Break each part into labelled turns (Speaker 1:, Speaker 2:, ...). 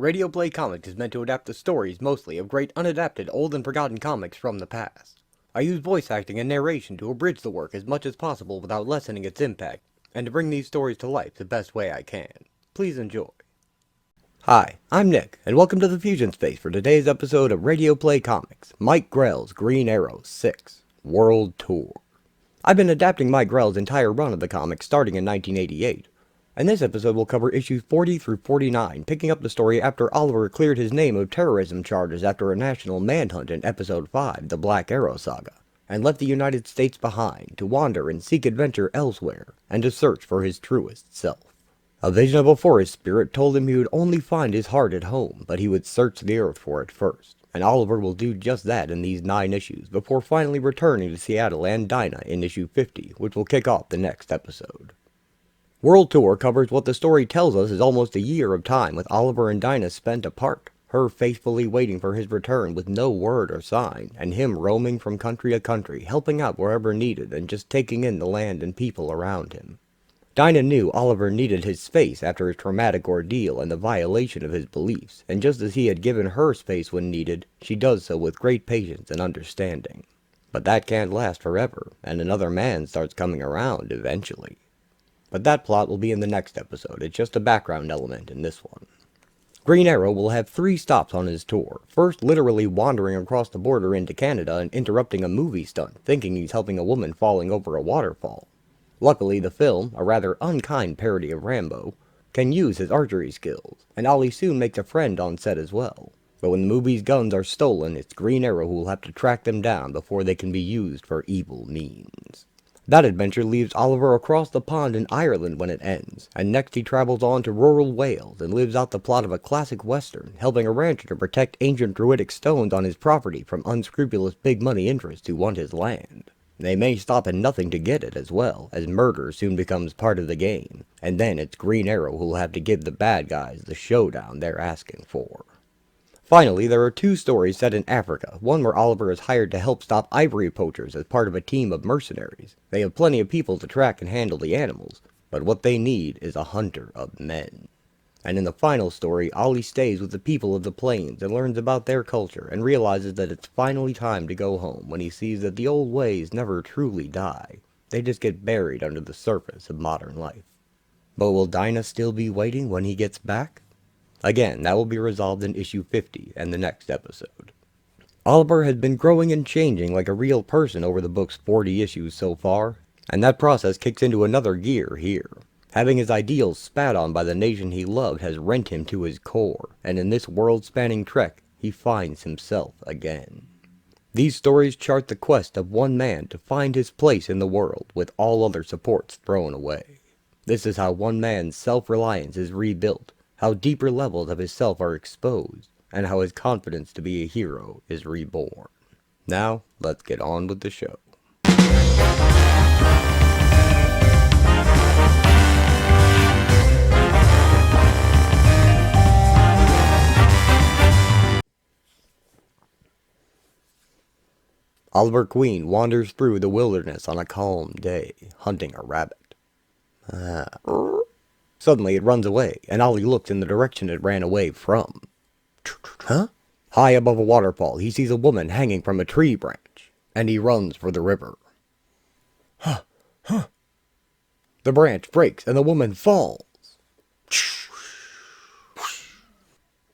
Speaker 1: Radio Play Comics is meant to adapt the stories mostly of great unadapted old and forgotten comics from the past. I use voice acting and narration to abridge the work as much as possible without lessening its impact, and to bring these stories to life the best way I can. Please enjoy. Hi, I'm Nick, and welcome to the Fusion Space for today's episode of Radio Play Comics, Mike Grell's Green Arrow 6, World Tour. I've been adapting Mike Grell's entire run of the comics starting in 1988. And this episode will cover issues 40 through 49, picking up the story after Oliver cleared his name of terrorism charges after a national manhunt in episode 5, the Black Arrow Saga, and left the United States behind to wander and seek adventure elsewhere, and to search for his truest self. A vision of a forest spirit told him he would only find his heart at home, but he would search the earth for it first, and Oliver will do just that in these 9 issues, before finally returning to Seattle and Dinah in issue 50, which will kick off the next episode. World Tour covers what the story tells us is almost a year of time with Oliver and Dinah spent apart, her faithfully waiting for his return with no word or sign, and him roaming from country to country, helping out wherever needed and just taking in the land and people around him. Dinah knew Oliver needed his space after his traumatic ordeal and the violation of his beliefs, and just as he had given her space when needed, she does so with great patience and understanding. But that can't last forever, and another man starts coming around eventually. But that plot will be in the next episode, it's just a background element in this one. Green Arrow will have 3 stops on his tour, first literally wandering across the border into Canada and interrupting a movie stunt, thinking he's helping a woman falling over a waterfall. Luckily the film, a rather unkind parody of Rambo, can use his archery skills, and Ollie soon makes a friend on set as well. But when the movie's guns are stolen, it's Green Arrow who will have to track them down before they can be used for evil means. That adventure leaves Oliver across the pond in Ireland when it ends, and next he travels on to rural Wales and lives out the plot of a classic western, helping a rancher to protect ancient druidic stones on his property from unscrupulous big money interests who want his land. They may stop at nothing to get it as well, as murder soon becomes part of the game, and then it's Green Arrow who'll have to give the bad guys the showdown they're asking for. Finally, there are 2 stories set in Africa, one where Oliver is hired to help stop ivory poachers as part of a team of mercenaries. They have plenty of people to track and handle the animals, but what they need is a hunter of men. And in the final story, Ollie stays with the people of the plains and learns about their culture and realizes that it's finally time to go home when he sees that the old ways never truly die. They just get buried under the surface of modern life. But will Dinah still be waiting when he gets back? Again, that will be resolved in issue 50 and the next episode. Oliver has been growing and changing like a real person over the book's 40 issues so far, and that process kicks into another gear here. Having his ideals spat on by the nation he loved has rent him to his core, and in this world-spanning trek, he finds himself again. These stories chart the quest of one man to find his place in the world with all other supports thrown away. This is how one man's self-reliance is rebuilt, how deeper levels of his self are exposed, and how his confidence to be a hero is reborn. Now, let's get on with the show. Oliver Queen wanders through the wilderness on a calm day, hunting a rabbit. Suddenly it runs away, and Ollie looks in the direction it ran away from. Huh? High above a waterfall, he sees a woman hanging from a tree branch, and he runs for the river. The branch breaks, and the woman falls.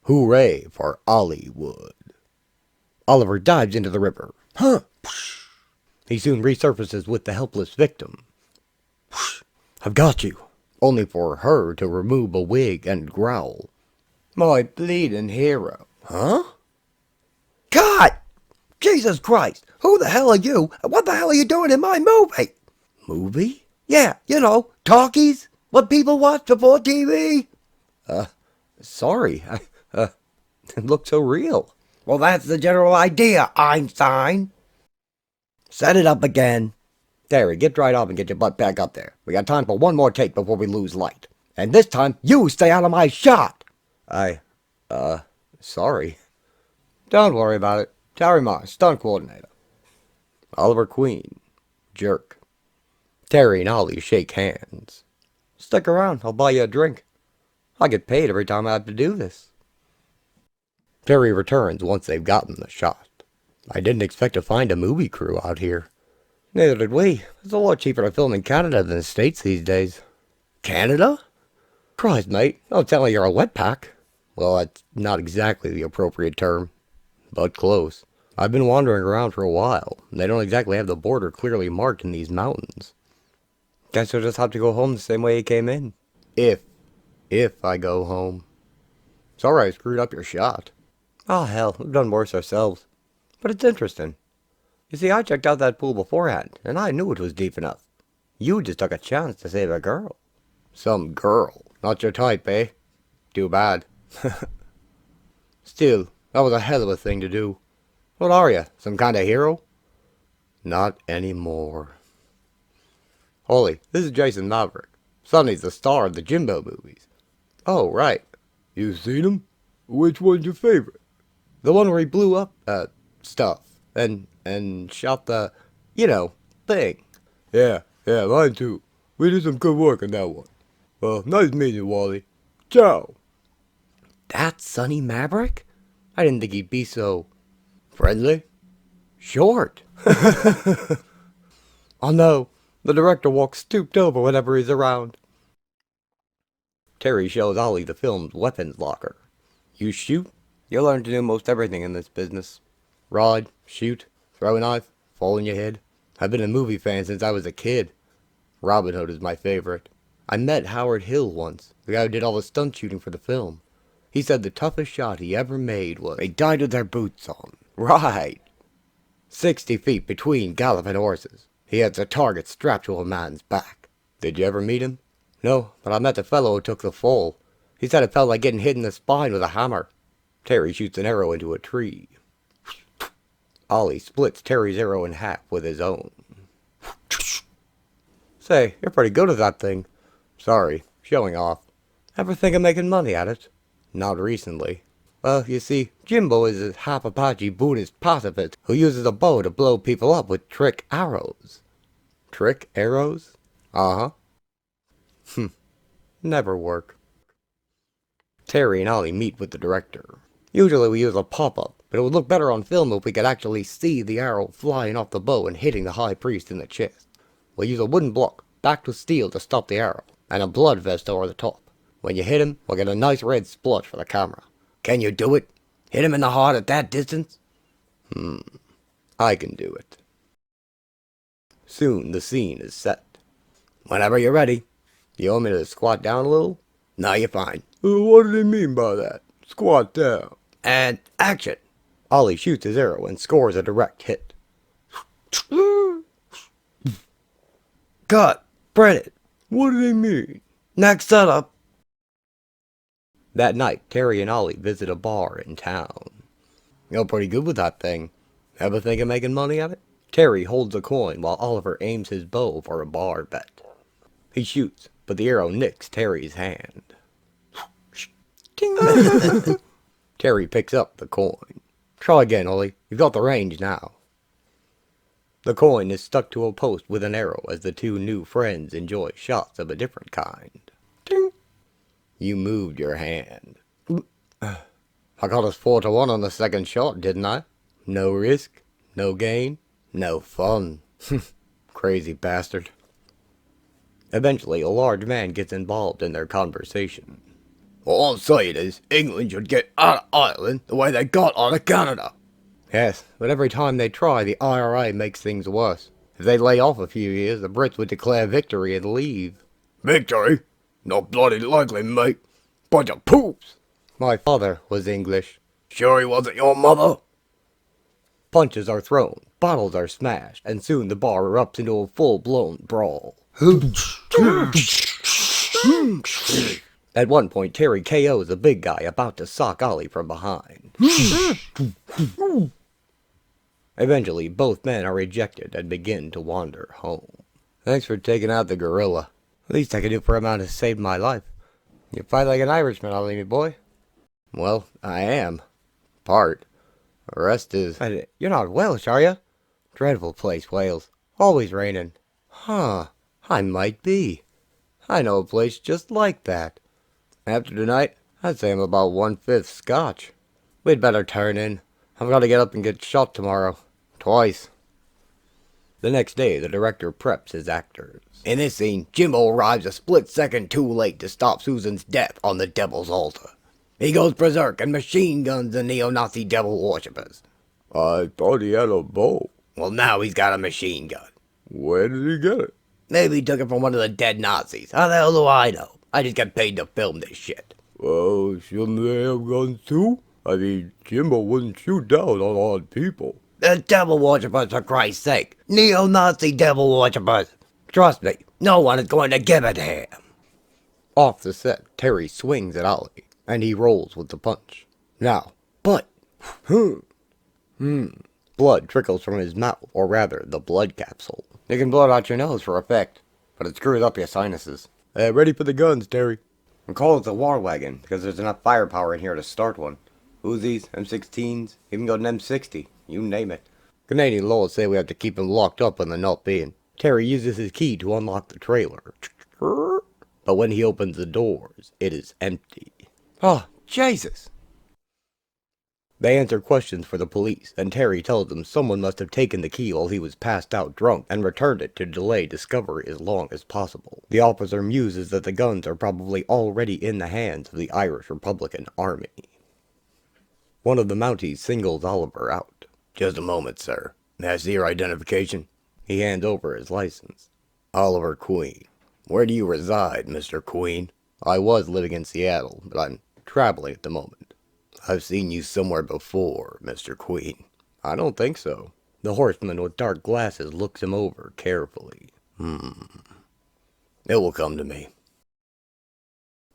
Speaker 1: Hooray for Ollie-Wood. Oliver dives into the river. He soon resurfaces with the helpless victim. I've got you. Only for her to remove a wig and growl. My bleeding hero. Huh? Cut! Jesus Christ! Who the hell are you? And what the hell are you doing in my movie? Movie? Yeah, you know, talkies. What people watch before TV. Sorry. It looked so real. Well, that's the general idea, Einstein. Set it up again. Terry, get dried off and get your butt back up there. We got time for one more take before we lose light. And this time, you stay out of my shot! Sorry. Don't worry about it. Terry Mars, stunt coordinator. Oliver Queen, jerk. Terry and Ollie shake hands. Stick around, I'll buy you a drink. I get paid every time I have to do this. Terry returns once they've gotten the shot. I didn't expect to find a movie crew out here. Neither did we. It's a lot cheaper to film in Canada than the States these days. Canada? Christ, mate, don't tell me you're a wetback. Well, that's not exactly the appropriate term, but close. I've been wandering around for a while, and they don't exactly have the border clearly marked in these mountains. Guess you'll just have to go home the same way you came in. If I go home. Sorry I screwed up your shot. Oh hell, we've done worse ourselves. But it's interesting. You see, I checked out that pool beforehand, and I knew it was deep enough. You just took a chance to save a girl. Some girl. Not your type, eh? Too bad. Still, that was a hell of a thing to do. What are you, some kind of hero? Not anymore. Ollie, this is Jason Maverick. Sonny's the star of the Jimbo movies. Oh, right. You seen him? Which one's your favorite? The one where he blew up, stuff. And shot the, thing. Yeah, mine too. We did some good work on that one. Well, nice meeting you, Wally. Ciao. That's Sonny Maverick? I didn't think he'd be so... friendly? Short. Oh no, the director walks stooped over whenever he's around. Terry shows Ollie the film's weapons locker. You shoot, you'll learn to do most everything in this business. Ride, shoot, throw a knife, fall on your head. I've been a movie fan since I was a kid. Robin Hood is my favorite. I met Howard Hill once, the guy who did all the stunt shooting for the film. He said the toughest shot he ever made was they died with their boots on. Right. 60 feet between galloping horses. He had the target strapped to a man's back. Did you ever meet him? No, but I met the fellow who took the fall. He said it felt like getting hit in the spine with a hammer. Terry shoots an arrow into a tree. Ollie splits Terry's arrow in half with his own. Say, you're pretty good at that thing. Sorry, showing off. Ever think of making money at it? Not recently. Well, you see, Jimbo is a half Apache Buddhist pacifist who uses a bow to blow people up with trick arrows. Trick arrows? Uh-huh. Never work. Terry and Ollie meet with the director. Usually we use a pop-up, but it would look better on film if we could actually see the arrow flying off the bow and hitting the high priest in the chest. We'll use a wooden block, backed with steel to stop the arrow, and a blood vest over the top. When you hit him, we'll get a nice red splotch for the camera. Can you do it? Hit him in the heart at that distance? I can do it. Soon the scene is set. Whenever you're ready. You want me to squat down a little? No, you're fine. What do they mean by that? Squat down. And action! Ollie shoots his arrow and scores a direct hit. Cut! Print it! What do they mean? Next setup! That night, Terry and Ollie visit a bar in town. You're pretty good with that thing. Ever think of making money at it? Terry holds a coin while Oliver aims his bow for a bar bet. He shoots, but the arrow nicks Terry's hand. Terry picks up the coin. Try again, Ollie. You've got the range now. The coin is stuck to a post with an arrow as the two new friends enjoy shots of a different kind. Ding. You moved your hand. I got us 4-1 on the second shot, didn't I? No risk, no gain, no fun. Crazy bastard. Eventually, a large man gets involved in their conversation. All I'm saying is, England should get out of Ireland the way they got out of Canada. Yes, but every time they try, the IRA makes things worse. If they lay off a few years, the Brits would declare victory and leave. Victory? Not bloody likely, mate. Bunch of poops. My father was English. Sure he wasn't your mother? Punches are thrown, bottles are smashed, and soon the bar erupts into a full-blown brawl. At one point, Terry KOs a big guy about to sock Ollie from behind. Eventually, both men are ejected and begin to wander home. Thanks for taking out the gorilla. Least I can do for a man who saved my life. You fight like an Irishman, Ollie, me boy. Well, I am. Part. The rest is... You're not Welsh, are you? Dreadful place, Wales. Always raining. Huh. I might be. I know a place just like that. After tonight, I'd say I'm about 1/5 Scotch. We'd better turn in. I've got to get up and get shot tomorrow. Twice. The next day, the director preps his actors. In this scene, Jimbo arrives a split second too late to stop Susan's death on the Devil's Altar. He goes berserk and machine guns the neo-Nazi devil worshippers.
Speaker 2: I thought he had a bow.
Speaker 1: Well, now he's got a machine gun.
Speaker 2: Where did he get it?
Speaker 1: Maybe he took it from one of the dead Nazis. How the hell do I know? I just get paid to film this shit.
Speaker 2: Well, shouldn't they have guns too? I mean, Jimbo wouldn't shoot down on odd people.
Speaker 1: The devil worshippers, for Christ's sake. Neo-Nazi devil worshippers. Trust me, no one is going to give it to him. Off the set, Terry swings at Ollie, and he rolls with the punch. Now, but... Blood trickles from his mouth, or rather, the blood capsule. You can blow it out your nose for effect, but it screws up your sinuses.
Speaker 2: Ready for the guns, Terry.
Speaker 1: And call it the war wagon, because there's enough firepower in here to start one. Uzis, M16s, even got an M60, you name it. Canadian laws say we have to keep him locked up when they're not being. Terry uses his key to unlock the trailer. But when he opens the doors, it is empty. Oh, Jesus! They answer questions for the police, and Terry tells them someone must have taken the key while he was passed out drunk and returned it to delay discovery as long as possible. The officer muses that the guns are probably already in the hands of the Irish Republican Army. One of the Mounties singles Oliver out. Just a moment, sir. May I see your identification? He hands over his license. Oliver Queen. Where do you reside, Mr. Queen? I was living in Seattle, but I'm traveling at the moment. I've seen you somewhere before, Mr. Queen. I don't think so. The horseman with dark glasses looks him over carefully. It will come to me.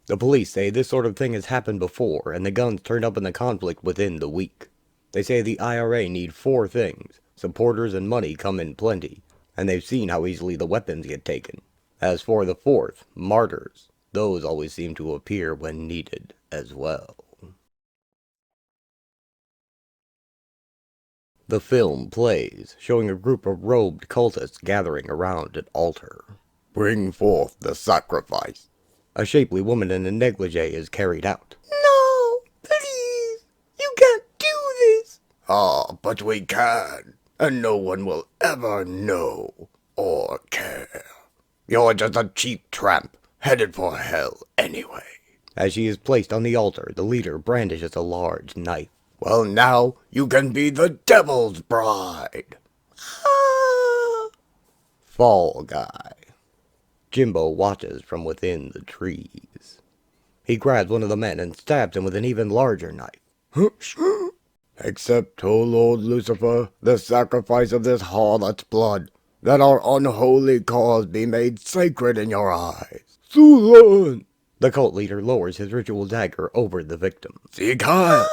Speaker 1: The police say this sort of thing has happened before, and the guns turned up in the conflict within the week. They say the IRA need 4 things. Supporters and money come in plenty, and they've seen how easily the weapons get taken. As for the 4th, martyrs, those always seem to appear when needed as well. The film plays, showing a group of robed cultists gathering around an altar. Bring forth the sacrifice. A shapely woman in a negligee is carried out.
Speaker 3: No, please, you can't do this.
Speaker 1: Ah, but we can, and no one will ever know or care. You're just a cheap tramp, headed for hell anyway. As she is placed on the altar, the leader brandishes a large knife. Well, now you can be the devil's bride.
Speaker 3: Ah.
Speaker 1: Fall Guy. Jimbo watches from within the trees. He grabs one of the men and stabs him with an even larger knife. Accept, O Lord Lucifer, the sacrifice of this harlot's blood, that our unholy cause be made sacred in your eyes.
Speaker 2: Sulan!
Speaker 1: The cult leader lowers his ritual dagger over the victim.
Speaker 2: Siegheil!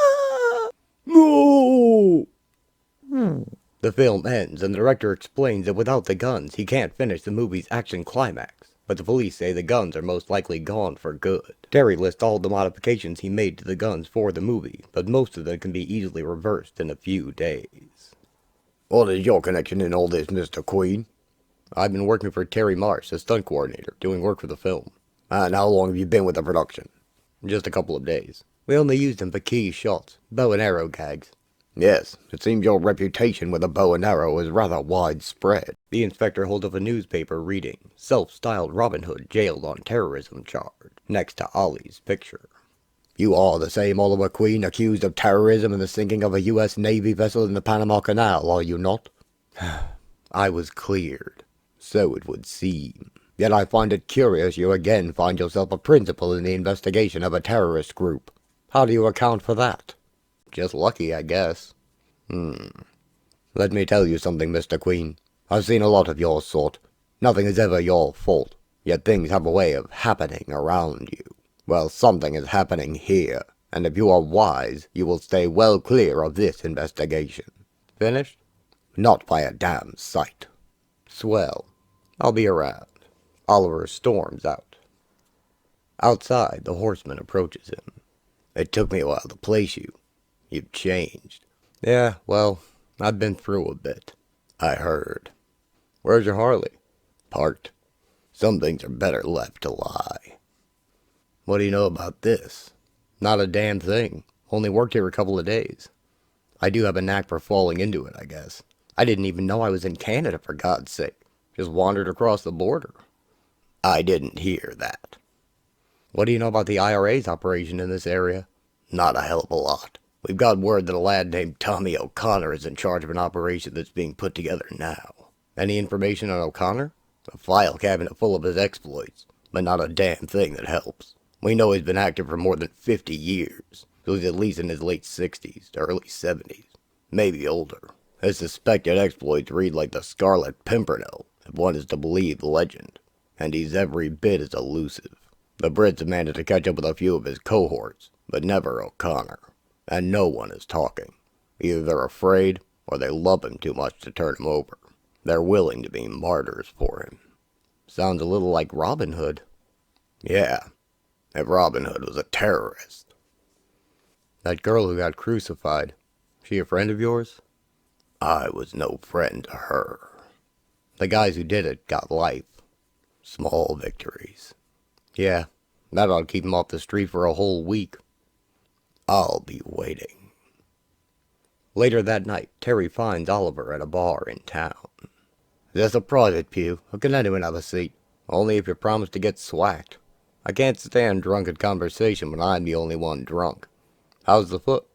Speaker 2: No!
Speaker 1: The film ends, and the director explains that without the guns, he can't finish the movie's action climax. But the police say the guns are most likely gone for good. Terry lists all the modifications he made to the guns for the movie, but most of them can be easily reversed in a few days. What is your connection in all this, Mr. Queen? I've been working for Terry Marsh, the stunt coordinator, doing work for the film. And how long have you been with the production? Just a couple of days. We only used him for key shots, bow and arrow gags. Yes, it seems your reputation with a bow and arrow is rather widespread. The inspector holds up a newspaper reading, Self-styled Robin Hood jailed on terrorism charge, next to Ollie's picture. You are the same Oliver Queen accused of terrorism and the sinking of a U.S. Navy vessel in the Panama Canal, are you not? I was cleared. So it would seem. Yet I find it curious you again find yourself a principal in the investigation of a terrorist group. How do you account for that? Just lucky, I guess. Let me tell you something, Mr. Queen. I've seen a lot of your sort. Nothing is ever your fault, yet things have a way of happening around you. Well, something is happening here, and if you are wise, you will stay well clear of this investigation. Finished? Not by a damn sight. Swell. I'll be around. Oliver storms out. Outside, the horseman approaches him. It took me a while to place you. You've changed. Yeah, well, I've been through a bit. I heard. Where's your Harley? Parked. Some things are better left to lie. What do you know about this? Not a damn thing. Only worked here a couple of days. I do have a knack for falling into it, I guess. I didn't even know I was in Canada, for God's sake. Just wandered across the border. I didn't hear that. What do you know about the IRA's operation in this area? Not a hell of a lot. We've got word that a lad named Tommy O'Connor is in charge of an operation that's being put together now. Any information on O'Connor? A file cabinet full of his exploits, but not a damn thing that helps. We know he's been active for more than 50 years, so he's at least in his late 60s to early 70s, maybe older. His suspected exploits read like the Scarlet Pimpernel, if one is to believe the legend, and he's every bit as elusive. The Brits have managed to catch up with a few of his cohorts, but never O'Connor, and no one is talking. Either they're afraid, or they love him too much to turn him over. They're willing to be martyrs for him. Sounds a little like Robin Hood. Yeah, if Robin Hood was a terrorist. That girl who got crucified, she a friend of yours? I was no friend to her. The guys who did it got life. Small victories. Yeah, that ought to keep him off the street for a whole week. I'll be waiting. Later that night, Terry finds Oliver at a bar in town. There's a private pew, or can anyone have a seat? Only if you promise to get swacked. I can't stand drunken conversation when I'm the only one drunk. How's the foot?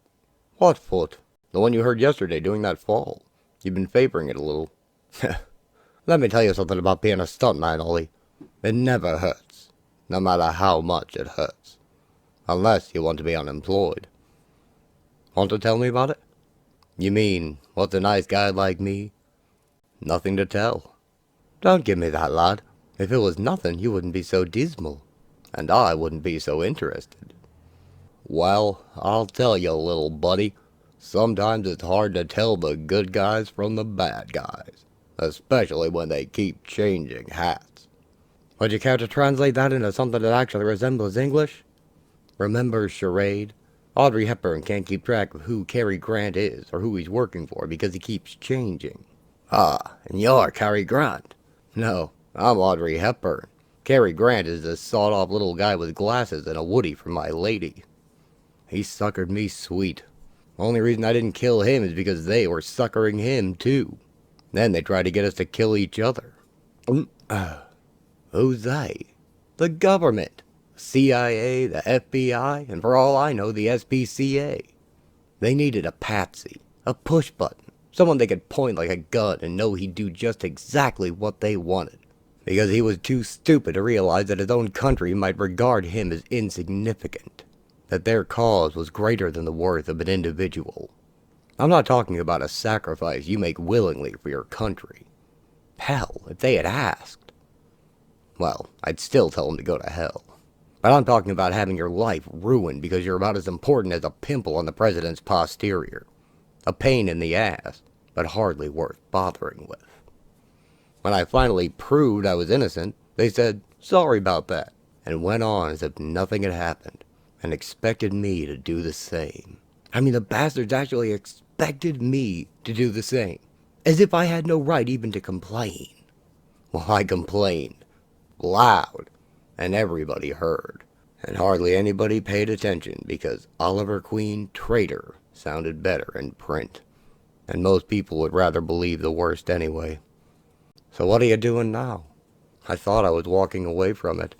Speaker 1: What foot? The one you heard yesterday doing that fall. You've been favoring it a little. Let me tell you something about being a stuntman, Ollie. It never hurts, no matter how much it hurts. Unless you want to be unemployed. Want to tell me about it? You mean, what's a nice guy like me? Nothing to tell. Don't give me that, lad. If it was nothing, you wouldn't be so dismal. And I wouldn't be so interested. Well, I'll tell you, little buddy. Sometimes it's hard to tell the good guys from the bad guys. Especially when they keep changing hats. Would you care to translate that into something that actually resembles English? Remember charade? Audrey Hepburn can't keep track of who Cary Grant is or who he's working for because he keeps changing. Ah, and you're Cary Grant. No, I'm Audrey Hepburn. Cary Grant is this sawed-off little guy with glasses and a woody for my lady. He suckered me sweet. Only reason I didn't kill him is because they were suckering him, too. Then they tried to get us to kill each other. Who's they? The government. CIA, the FBI, and for all I know, the SPCA. They needed a patsy, a push button, someone they could point like a gun and know he'd do just exactly what they wanted. Because he was too stupid to realize that his own country might regard him as insignificant. That their cause was greater than the worth of an individual. I'm not talking about a sacrifice you make willingly for your country. Hell, if they had asked. Well, I'd still tell them to go to hell. But I'm talking about having your life ruined because you're about as important as a pimple on the president's posterior. A pain in the ass, but hardly worth bothering with. When I finally proved I was innocent, they said, sorry about that, and went on as if nothing had happened, and expected me to do the same. I mean, the bastards actually expected me to do the same, as if I had no right even to complain. Well, I complained, loud, and everybody heard, and hardly anybody paid attention because Oliver Queen Traitor sounded better in print, and most people would rather believe the worst anyway. So what are you doing now? I thought I was walking away from it,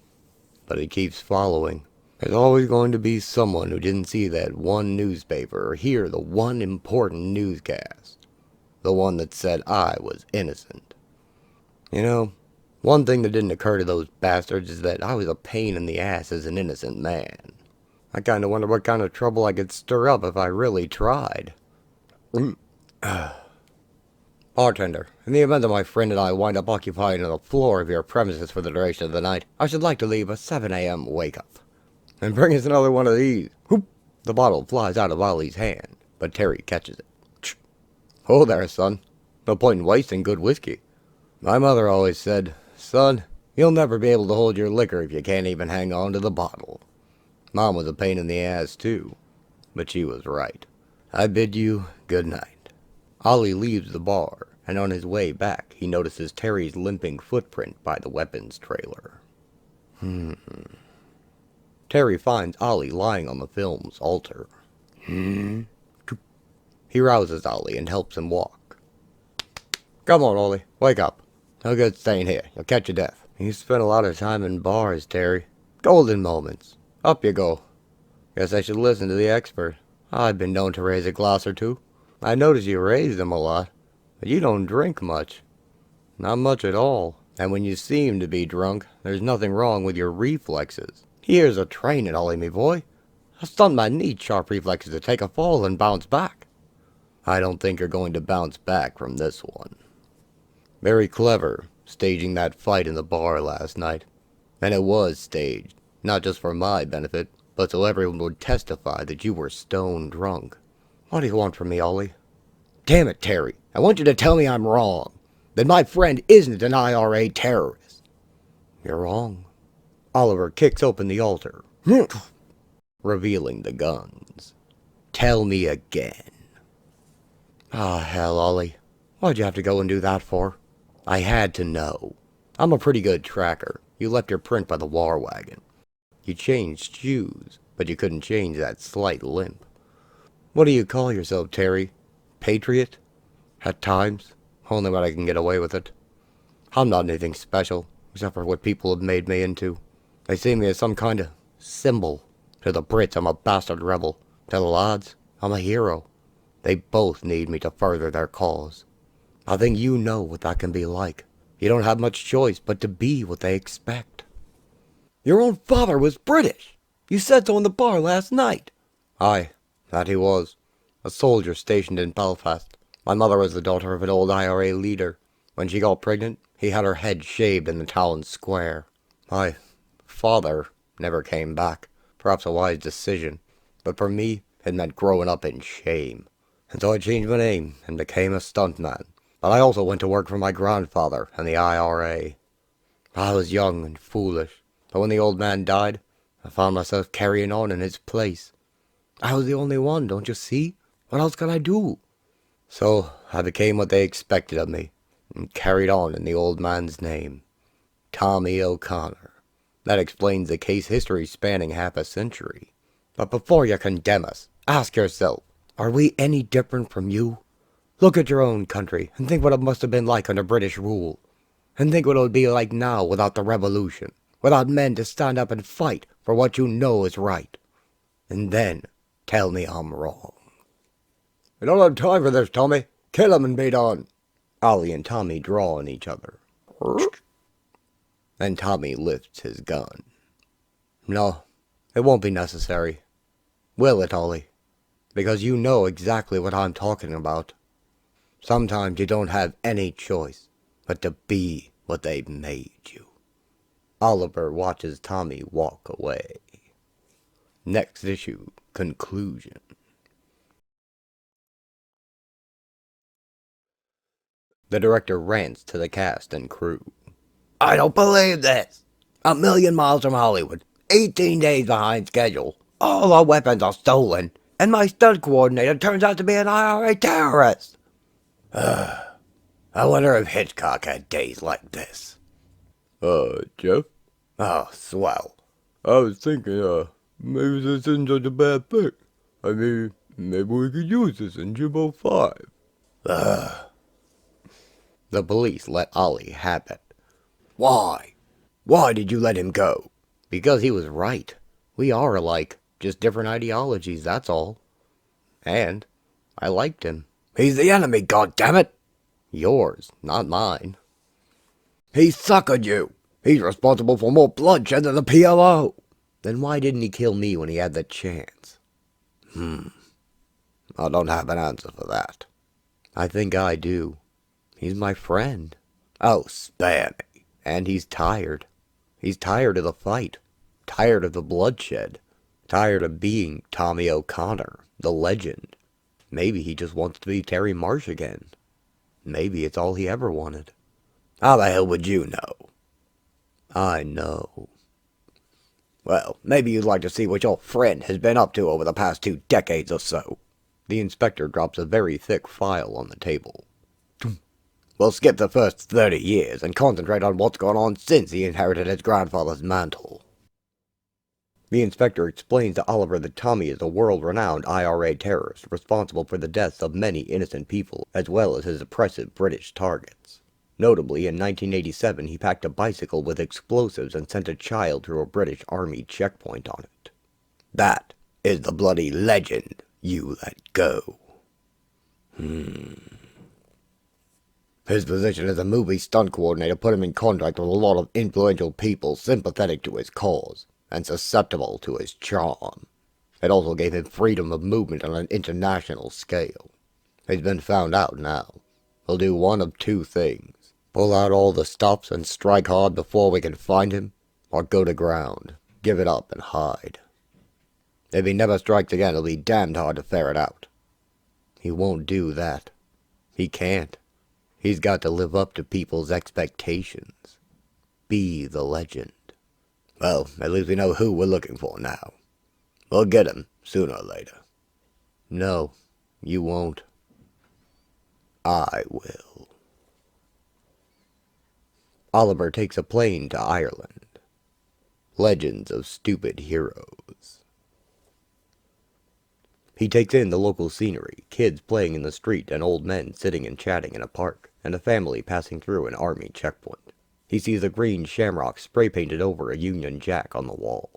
Speaker 1: but it keeps following. There's always going to be someone who didn't see that one newspaper or hear the one important newscast. The one that said I was innocent. You know, one thing that didn't occur to those bastards is that I was a pain in the ass as an innocent man. I kinda wonder what kind of trouble I could stir up if I really tried. Bartender, in the event that my friend and I wind up occupying the floor of your premises for the duration of the night, I should like to leave a 7 a.m. wake-up. And bring us another one of these. Whoop! The bottle flies out of Ollie's hand, but Terry catches it. Tch. Oh there, son. No point in wasting good whiskey. My mother always said, son, you'll never be able to hold your liquor if you can't even hang on to the bottle. Mom was a pain in the ass, too. But she was right. I bid you good night. Ollie leaves the bar, and on his way back, he notices Terry's limping footprint by the weapons trailer. Terry finds Ollie lying on the film's altar. He rouses Ollie and helps him walk. Come on, Ollie, wake up. No good staying here. You'll catch your death. You spent a lot of time in bars, Terry. Golden moments. Up you go. Guess I should listen to the expert. I've been known to raise a glass or two. I notice you raise them a lot, but you don't drink much. Not much at all. And when you seem to be drunk, there's nothing wrong with your reflexes. Here's a training, Ollie, me boy. A stuntman needs sharp reflexes to take a fall and bounce back. I don't think you're going to bounce back from this one. Very clever, staging that fight in the bar last night. And it was staged, not just for my benefit, but so everyone would testify that you were stone drunk. What do you want from me, Ollie? Damn it, Terry. I want you to tell me I'm wrong. That my friend isn't an IRA terrorist. You're wrong. Oliver kicks open the altar, revealing the guns. Tell me again. Ah, hell, Ollie. Why'd you have to go and do that for? I had to know. I'm a pretty good tracker. You left your print by the war wagon. You changed shoes, but you couldn't change that slight limp. What do you call yourself, Terry? Patriot? At times. Only when I can get away with it. I'm not anything special, except for what people have made me into. They see me as some kind of symbol. To the Brits, I'm a bastard rebel. To the lads, I'm a hero. They both need me to further their cause. I think you know what that can be like. You don't have much choice but to be what they expect. Your own father was British. You said so in the bar last night. Aye, that he was. A soldier stationed in Belfast. My mother was the daughter of an old IRA leader. When she got pregnant, he had her head shaved in the town square. My father never came back. Perhaps a wise decision. But for me, it meant growing up in shame. And so I changed my name and became a stuntman. But I also went to work for my grandfather and the IRA. I was young and foolish. But when the old man died, I found myself carrying on in his place. I was the only one, don't you see? What else could I do? So I became what they expected of me, and carried on in the old man's name. Tommy O'Connor. That explains the case history spanning half a century. But before you condemn us, ask yourself, are we any different from you? Look at your own country, and think what it must have been like under British rule. And think what it would be like now without the revolution, without men to stand up and fight for what you know is right. And then, tell me I'm wrong. We don't have time for this, Tommy. Kill him and be done. Ollie and Tommy draw on each other. And Tommy lifts his gun. No, it won't be necessary. Will it, Ollie? Because you know exactly what I'm talking about. Sometimes you don't have any choice but to be what they've made you. Oliver watches Tommy walk away. Next issue, conclusion. The director rants to the cast and crew. I don't believe this. 1,000,000 miles from Hollywood, 18 days behind schedule. All our weapons are stolen, and my stunt coordinator turns out to be an IRA terrorist. I wonder if Hitchcock had days like this.
Speaker 2: Jeff?
Speaker 1: Oh, swell.
Speaker 2: I was thinking, maybe this isn't such a bad thing. I mean, maybe we could use this in Jimbo 5.
Speaker 1: The police let Ollie have it. Why? Why did you let him go? Because he was right. We are alike, just different ideologies, that's all. And I liked him. He's the enemy, goddammit! Yours, not mine. He suckered you. He's responsible for more bloodshed than the PLO. Then why didn't he kill me when he had the chance? I don't have an answer for that. I think I do. He's my friend. Oh, spare me. And he's tired. He's tired of the fight. Tired of the bloodshed. Tired of being Tommy O'Connor, the legend. Maybe he just wants to be Terry Marsh again. Maybe it's all he ever wanted. How the hell would you know? I know. Well, maybe you'd like to see what your friend has been up to over the past 2 decades or so. The inspector drops a very thick file on the table. We'll skip the first 30 years and concentrate on what's gone on since he inherited his grandfather's mantle. The inspector explains to Oliver that Tommy is a world-renowned IRA terrorist responsible for the deaths of many innocent people, as well as his oppressive British targets. Notably, in 1987 he packed a bicycle with explosives and sent a child through a British Army checkpoint on it. That is the bloody legend you let go. His position as a movie stunt coordinator put him in contact with a lot of influential people sympathetic to his cause and susceptible to his charm. It also gave him freedom of movement on an international scale. He's been found out now. He'll do one of two things. Pull out all the stops and strike hard before we can find him, or go to ground, give it up and hide. If he never strikes again, it'll be damned hard to ferret out. He won't do that. He can't. He's got to live up to people's expectations. Be the legend. Well, at least we know who we're looking for now. We'll get him, sooner or later. No, you won't. I will. Oliver takes a plane to Ireland. Legends of stupid heroes. He takes in the local scenery, kids playing in the street and old men sitting and chatting in a park, and a family passing through an army checkpoint. He sees a green shamrock spray-painted over a Union Jack on the wall.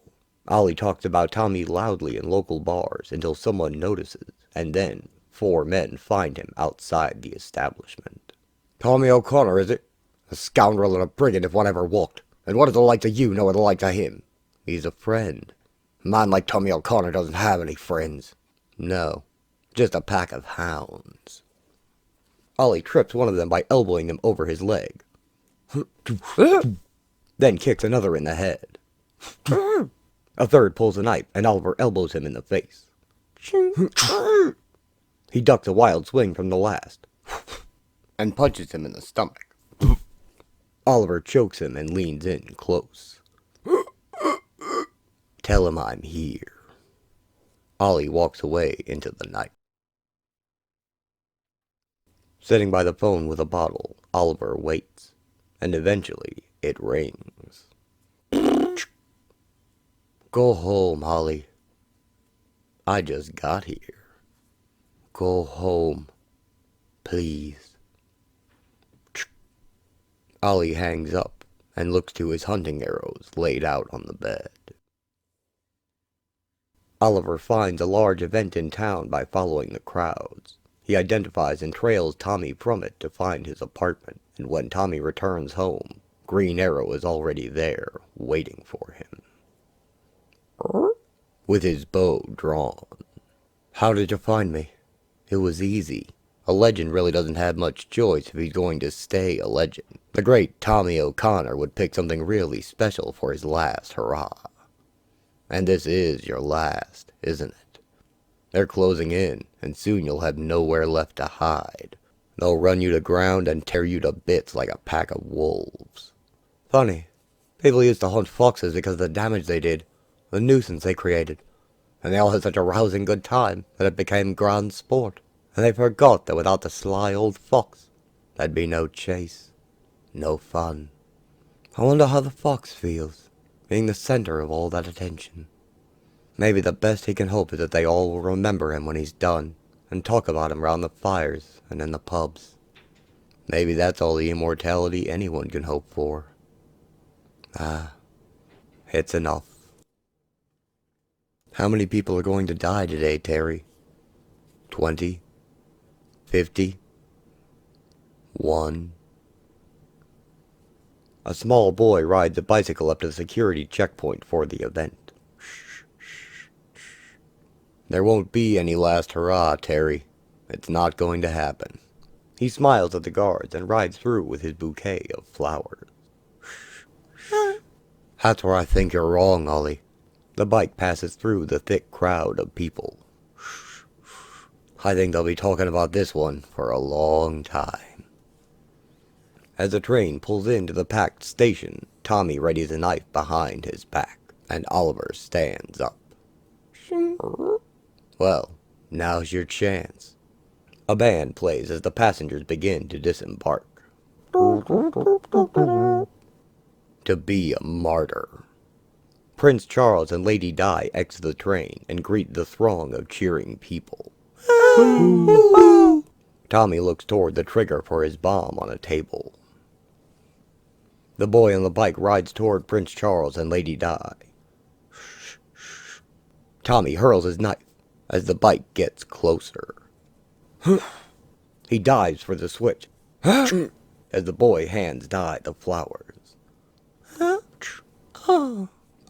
Speaker 1: Ollie talks about Tommy loudly in local bars until someone notices, and then 4 men find him outside the establishment. Tommy O'Connor, is it? A scoundrel and a brigand if one ever walked. And what does the likes of you know of the likes of him? He's a friend. A man like Tommy O'Connor doesn't have any friends. No, just a pack of hounds. Ollie trips one of them by elbowing him over his leg. Then kicks another in the head. A third pulls a knife, and Oliver elbows him in the face. He ducks a wild swing from the last, and punches him in the stomach. Oliver chokes him and leans in close. Tell him I'm here. Ollie walks away into the night. Sitting by the phone with a bottle, Oliver waits, and eventually it rings. Go home, Ollie. I just got here. Go home, please. Ollie hangs up and looks to his hunting arrows laid out on the bed. Oliver finds a large event in town by following the crowds. He identifies and trails Tommy from it to find his apartment, and when Tommy returns home, Green Arrow is already there, waiting for him. With his bow drawn. How did you find me? It was easy. A legend really doesn't have much choice if he's going to stay a legend. The great Tommy O'Connor would pick something really special for his last hurrah. And this is your last, isn't it? They're closing in, and soon you'll have nowhere left to hide. They'll run you to ground and tear you to bits like a pack of wolves. Funny, people used to hunt foxes because of the damage they did, the nuisance they created, and they all had such a rousing good time that it became grand sport, and they forgot that without the sly old fox, there'd be no chase, no fun. I wonder how the fox feels, being the center of all that attention. Maybe the best he can hope is that they all will remember him when he's done, and talk about him round the fires and in the pubs. Maybe that's all the immortality anyone can hope for. It's enough. How many people are going to die today, Terry? 20? 50? 1? A small boy rides a bicycle up to the security checkpoint for the event. There won't be any last hurrah, Terry. It's not going to happen. He smiles at the guards and rides through with his bouquet of flowers. That's where I think you're wrong, Ollie. The bike passes through the thick crowd of people. I think they'll be talking about this one for a long time. As the train pulls into the packed station, Tommy readies a knife behind his back, and Oliver stands up. Well, now's your chance. A band plays as the passengers begin to disembark. To be a martyr. Prince Charles and Lady Di exit the train and greet the throng of cheering people. Tommy looks toward the trigger for his bomb on a table. The boy on the bike rides toward Prince Charles and Lady Di. Tommy hurls his knife as the bike gets closer. He dives for the switch as the boy hands Di the flowers.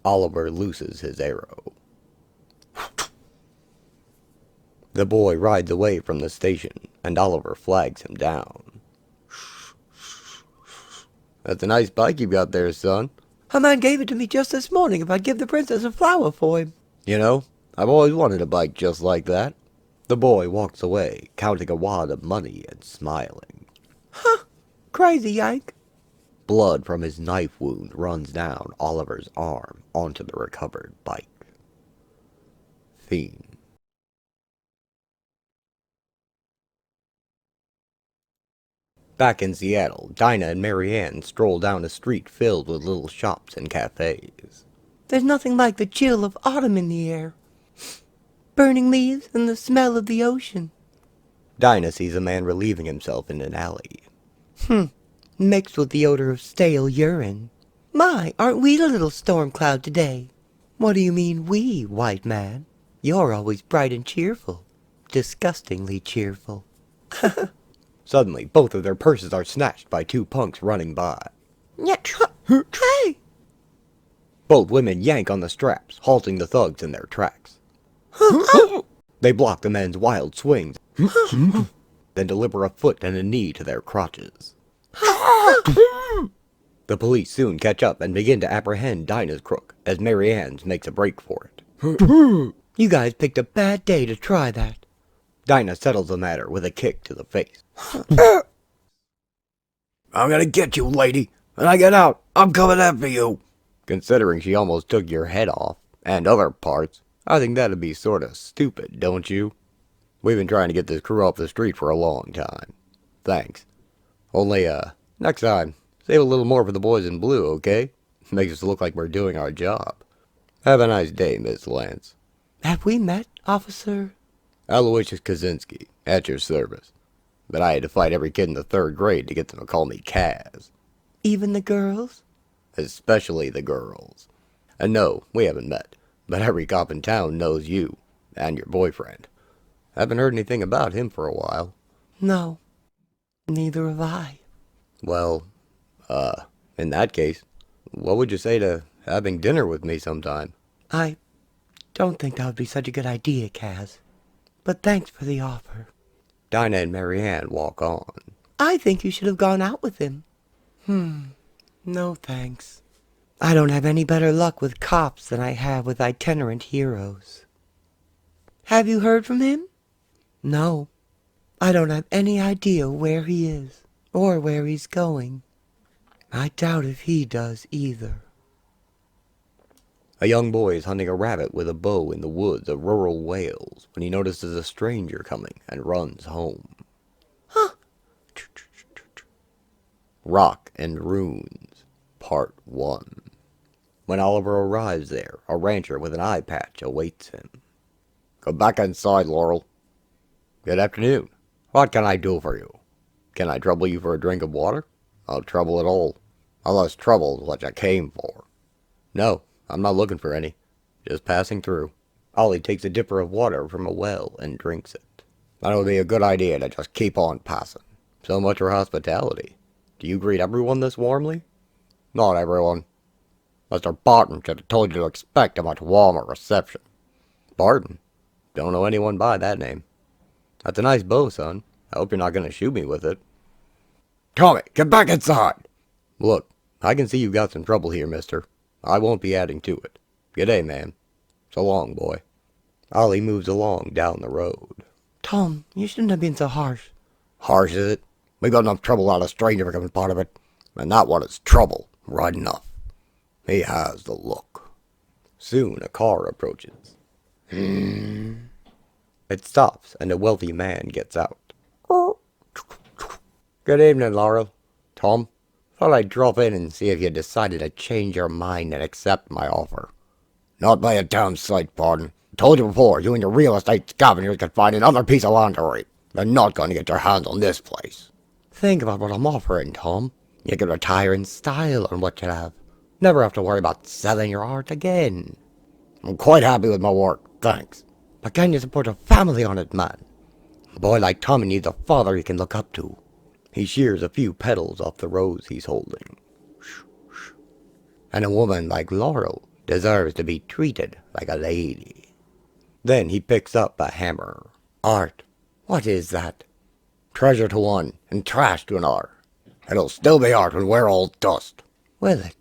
Speaker 1: Oliver looses his arrow. The boy rides away from the station, and Oliver flags him down. That's a nice bike you got there, son.
Speaker 3: A man gave it to me just this morning if I'd give the princess a flower for him.
Speaker 1: You know, I've always wanted a bike just like that. The boy walks away, counting a wad of money and smiling.
Speaker 3: Crazy Yank.
Speaker 1: Blood from his knife wound runs down Oliver's arm onto the recovered bike. Theme. Back in Seattle, Dinah and Marianne stroll down a street filled with little shops and cafes.
Speaker 3: There's nothing like the chill of autumn in the air. Burning leaves and the smell of the ocean.
Speaker 1: Dinah sees a man relieving himself in an alley.
Speaker 3: Mixed with the odor of stale urine. My, aren't we the little storm cloud today? What do you mean we, white man? You're always bright and cheerful. Disgustingly cheerful.
Speaker 1: Suddenly, both of their purses are snatched by two punks running by.
Speaker 3: Hey!
Speaker 1: Both women yank on the straps, halting the thugs in their tracks. They block the men's wild swings, then deliver a foot and a knee to their crotches. The police soon catch up and begin to apprehend Dinah's crook, as Marianne's makes a break for it.
Speaker 3: You guys picked a bad day to try that.
Speaker 1: Dinah settles the matter with a kick to the face.
Speaker 2: I'm gonna get you, lady. When I get out, I'm coming after you.
Speaker 1: Considering she almost took your head off, and other parts, I think that'd be sorta stupid, don't you? We've been trying to get this crew off the street for a long time. Thanks. Only, next time, save a little more for the boys in blue, okay? Makes us look like we're doing our job. Have a nice day, Miss Lance.
Speaker 3: Have we met, officer?
Speaker 1: Aloysius Kaczynski, at your service. But I had to fight every kid in the 3rd grade to get them to call me Kaz.
Speaker 3: Even the girls?
Speaker 1: Especially the girls. And no, we haven't met, but every cop in town knows you, and your boyfriend. Haven't heard anything about him for a while.
Speaker 3: No, neither have I.
Speaker 1: Well, in that case, what would you say to having dinner with me sometime?
Speaker 3: I don't think that would be such a good idea, Kaz. But thanks for the offer.
Speaker 1: Dinah and Marianne walk on.
Speaker 3: I think you should have gone out with him. No thanks. I don't have any better luck with cops than I have with itinerant heroes. Have you heard from him? No. I don't have any idea where he is, or where he's going. I doubt if he does either.
Speaker 1: A young boy is hunting a rabbit with a bow in the woods of rural Wales when he notices a stranger coming and runs home. Rock and Runes, Part 1. When Oliver arrives there, a rancher with an eye patch awaits him. Come back inside, Laurel. Good afternoon. What can I do for you? Can I trouble you for a drink of water? No trouble at all. Unless trouble is what you came for. No, I'm not looking for any. Just passing through. Ollie takes a dipper of water from a well and drinks it. That would be a good idea to just keep on passing. So much for hospitality. Do you greet everyone this warmly? Not everyone. Mr. Barton should have told you to expect a much warmer reception. Barton? Don't know anyone by that name. That's a nice bow, son. I hope you're not going to shoot me with it.
Speaker 2: Tommy, get back inside.
Speaker 1: Look, I can see you've got some trouble here, mister. I won't be adding to it. G'day, man. So long, boy. Ollie moves along down the road.
Speaker 3: Tom, you shouldn't have been so harsh.
Speaker 1: Harsh, is it? We got enough trouble out of stranger becoming part of it. And that one is trouble, right enough. He has the look. Soon a car approaches. It stops, and a wealthy man gets out. Good evening, Laurel. Tom, thought I'd drop in and see if you decided to change your mind and accept my offer.
Speaker 4: Not by a damn sight, pardon. Told you before, you and your real estate scavengers could find another piece of land to rape. They're not going to get their hands on this place.
Speaker 3: Think about what I'm offering, Tom. You can retire in style on what you have. Never have to worry about selling your art again.
Speaker 4: I'm quite happy with my work, thanks.
Speaker 3: But can you support a family on it, man? A boy like Tommy needs a father he can look up to. He shears a few petals off the rose he's holding. And a woman like Laurel deserves to be treated like a lady. Then he picks up a hammer. Art, what is that?
Speaker 4: Treasure to one, and trash to another. It'll still be art when we're all dust.
Speaker 3: Will it?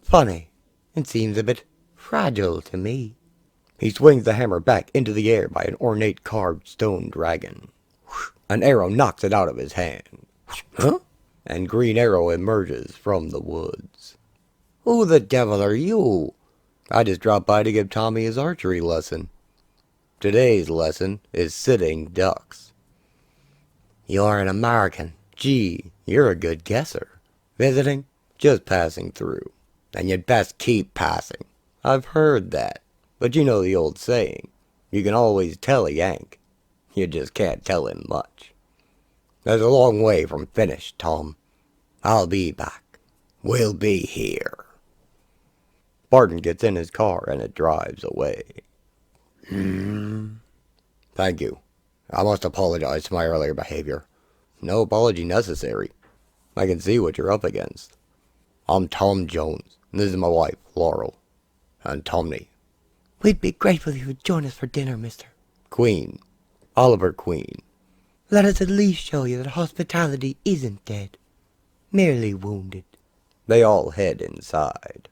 Speaker 3: Funny. It seems a bit fragile to me. He swings the hammer back into the air by an ornate carved stone dragon. An arrow knocks it out of his hand.
Speaker 4: Huh?
Speaker 3: And Green Arrow emerges from the woods. Who the devil are you? I just dropped by to give Tommy his archery lesson. Today's lesson is sitting ducks. You're an American. Gee, you're a good guesser. Visiting? Just passing through. And you'd best keep passing. I've heard that. But you know the old saying, you can always tell a Yank. You just can't tell him much. There's a long way from finished, Tom. I'll be back. We'll be here. Barton gets in his car and it drives away.
Speaker 4: Thank you. I must apologize for my earlier behavior.
Speaker 3: No apology necessary. I can see what you're up against.
Speaker 4: I'm Tom Jones, and this is my wife, Laurel. And Tomney.
Speaker 3: We'd be grateful if you would join us for dinner, mister.
Speaker 4: Queen.
Speaker 3: Oliver Queen. Let us at least show you that hospitality isn't dead. Merely wounded. They all head inside.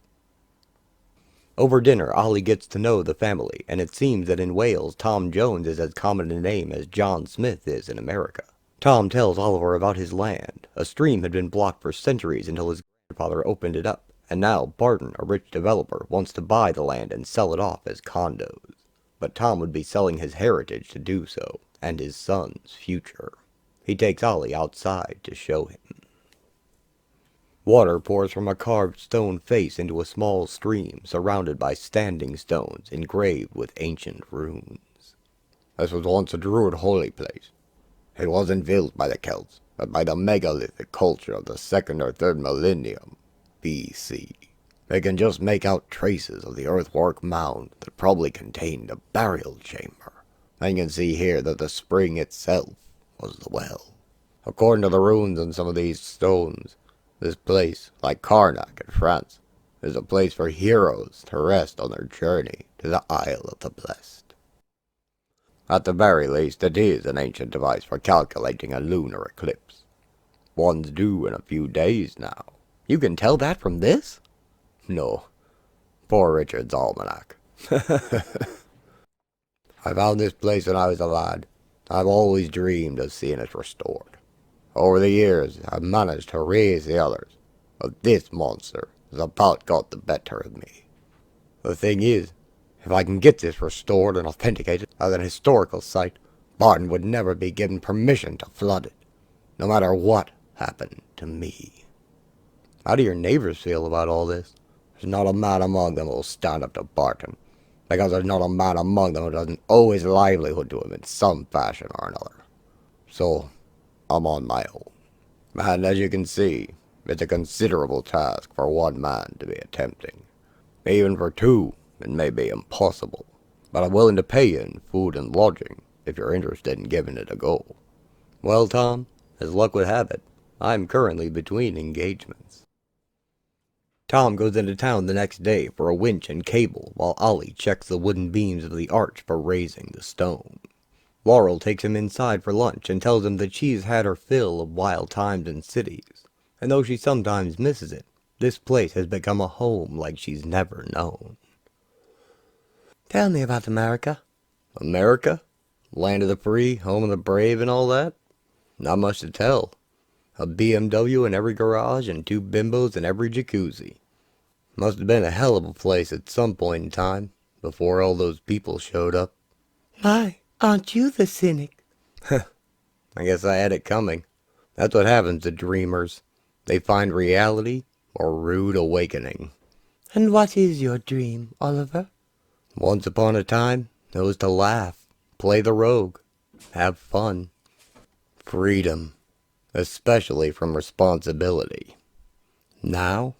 Speaker 3: Over dinner, Ollie gets to know the family, and it seems that in Wales, Tom Jones is as common a name as John Smith is in America. Tom tells Oliver about his land. A stream had been blocked for centuries until his grandfather opened it up, and now Barton, a rich developer, wants to buy the land and sell it off as condos. But Tom would be selling his heritage to do so, and his son's future. He takes Ollie outside to show him. Water pours from a carved stone face into a small stream surrounded by standing stones engraved with ancient runes.
Speaker 4: This was once a Druid holy place. It wasn't built by the Celts, but by the megalithic culture of the 2nd or 3rd millennium BC. They can just make out traces of the earthwork mound that probably contained a burial chamber. And you can see here that the spring itself was the well. According to the runes on some of these stones, this place, like Karnak in France, is a place for heroes to rest on their journey to the Isle of the Blessed. At the very least, it is an ancient device for calculating a lunar eclipse. One's due in a few days now.
Speaker 3: You can tell that from this?
Speaker 4: No. Poor Richard's almanac. I found this place when I was a lad. I've always dreamed of seeing it restored. Over the years, I've managed to raise the others, but this monster has about got the better of me. The thing is, if I can get this restored and authenticated as an historical site, Barton would never be given permission to flood it, no matter what happened to me.
Speaker 3: How do your neighbors feel about all this?
Speaker 4: There's not a man among them who will stand up to Barton, because there's not a man among them who doesn't owe his livelihood to him in some fashion or another. So, I'm on my own. And as you can see, it's a considerable task for one man to be attempting. Even for two, it may be impossible. But I'm willing to pay you in food and lodging if you're interested in giving it a go.
Speaker 3: Well, Tom, as luck would have it, I'm currently between engagements. Tom goes into town the next day for a winch and cable, while Ollie checks the wooden beams of the arch for raising the stone. Laurel takes him inside for lunch and tells him that she's had her fill of wild times in cities, and though she sometimes misses it, this place has become a home like she's never known. Tell me about America.
Speaker 4: America? Land of the free, home of the brave and all that?
Speaker 3: Not much to tell. A BMW in every garage and 2 bimbos in every jacuzzi. Must have been a hell of a place at some point in time, before all those people showed up. My, aren't you the cynic? I guess I had it coming. That's what happens to dreamers. They find reality or rude awakening. And what is your dream, Oliver?
Speaker 1: Once upon a time, it was to laugh, play the rogue, have fun. Freedom, especially from responsibility. Now?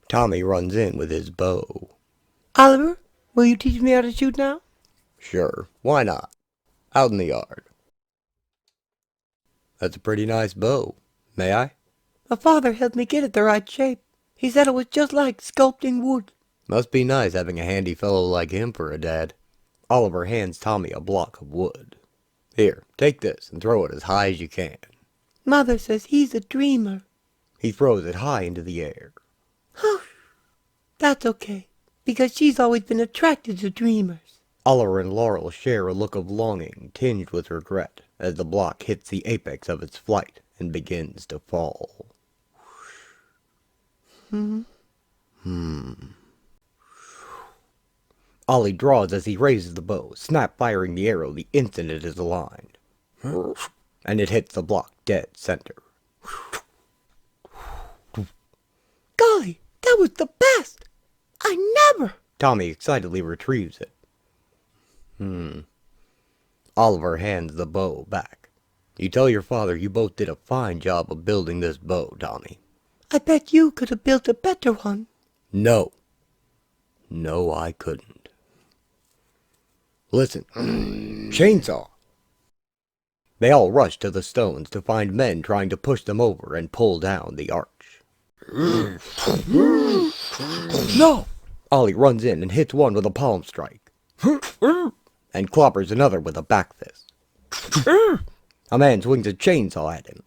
Speaker 1: Tommy runs in with his bow.
Speaker 3: Oliver, will you teach me how to shoot now?
Speaker 1: Sure, why not? Out in the yard. That's a pretty nice bow. May I?
Speaker 3: My father helped me get it the right shape. He said it was just like sculpting wood.
Speaker 1: Must be nice having a handy fellow like him for a dad. Oliver hands Tommy a block of wood. Here, take this and throw it as high as you can.
Speaker 3: Mother says he's a dreamer.
Speaker 1: He throws it high into the air.
Speaker 3: That's okay, because she's always been attracted to dreamers.
Speaker 1: Oliver and Laurel share a look of longing tinged with regret as the block hits the apex of its flight and begins to fall. Ollie draws as he raises the bow, snap-firing the arrow the instant it is aligned. And it hits the block dead center.
Speaker 3: Golly, that was the best! I never!
Speaker 1: Tommy excitedly retrieves it. Oliver hands the bow back. You tell your father you both did a fine job of building this bow, Tommy.
Speaker 3: I bet you could have built a better one.
Speaker 1: No. No, I couldn't. Listen. Chainsaw. They all rush to the stones to find men trying to push them over and pull down the arch. No! Ollie runs in and hits one with a palm strike. And clobbers another with a back fist. A man swings a chainsaw at him.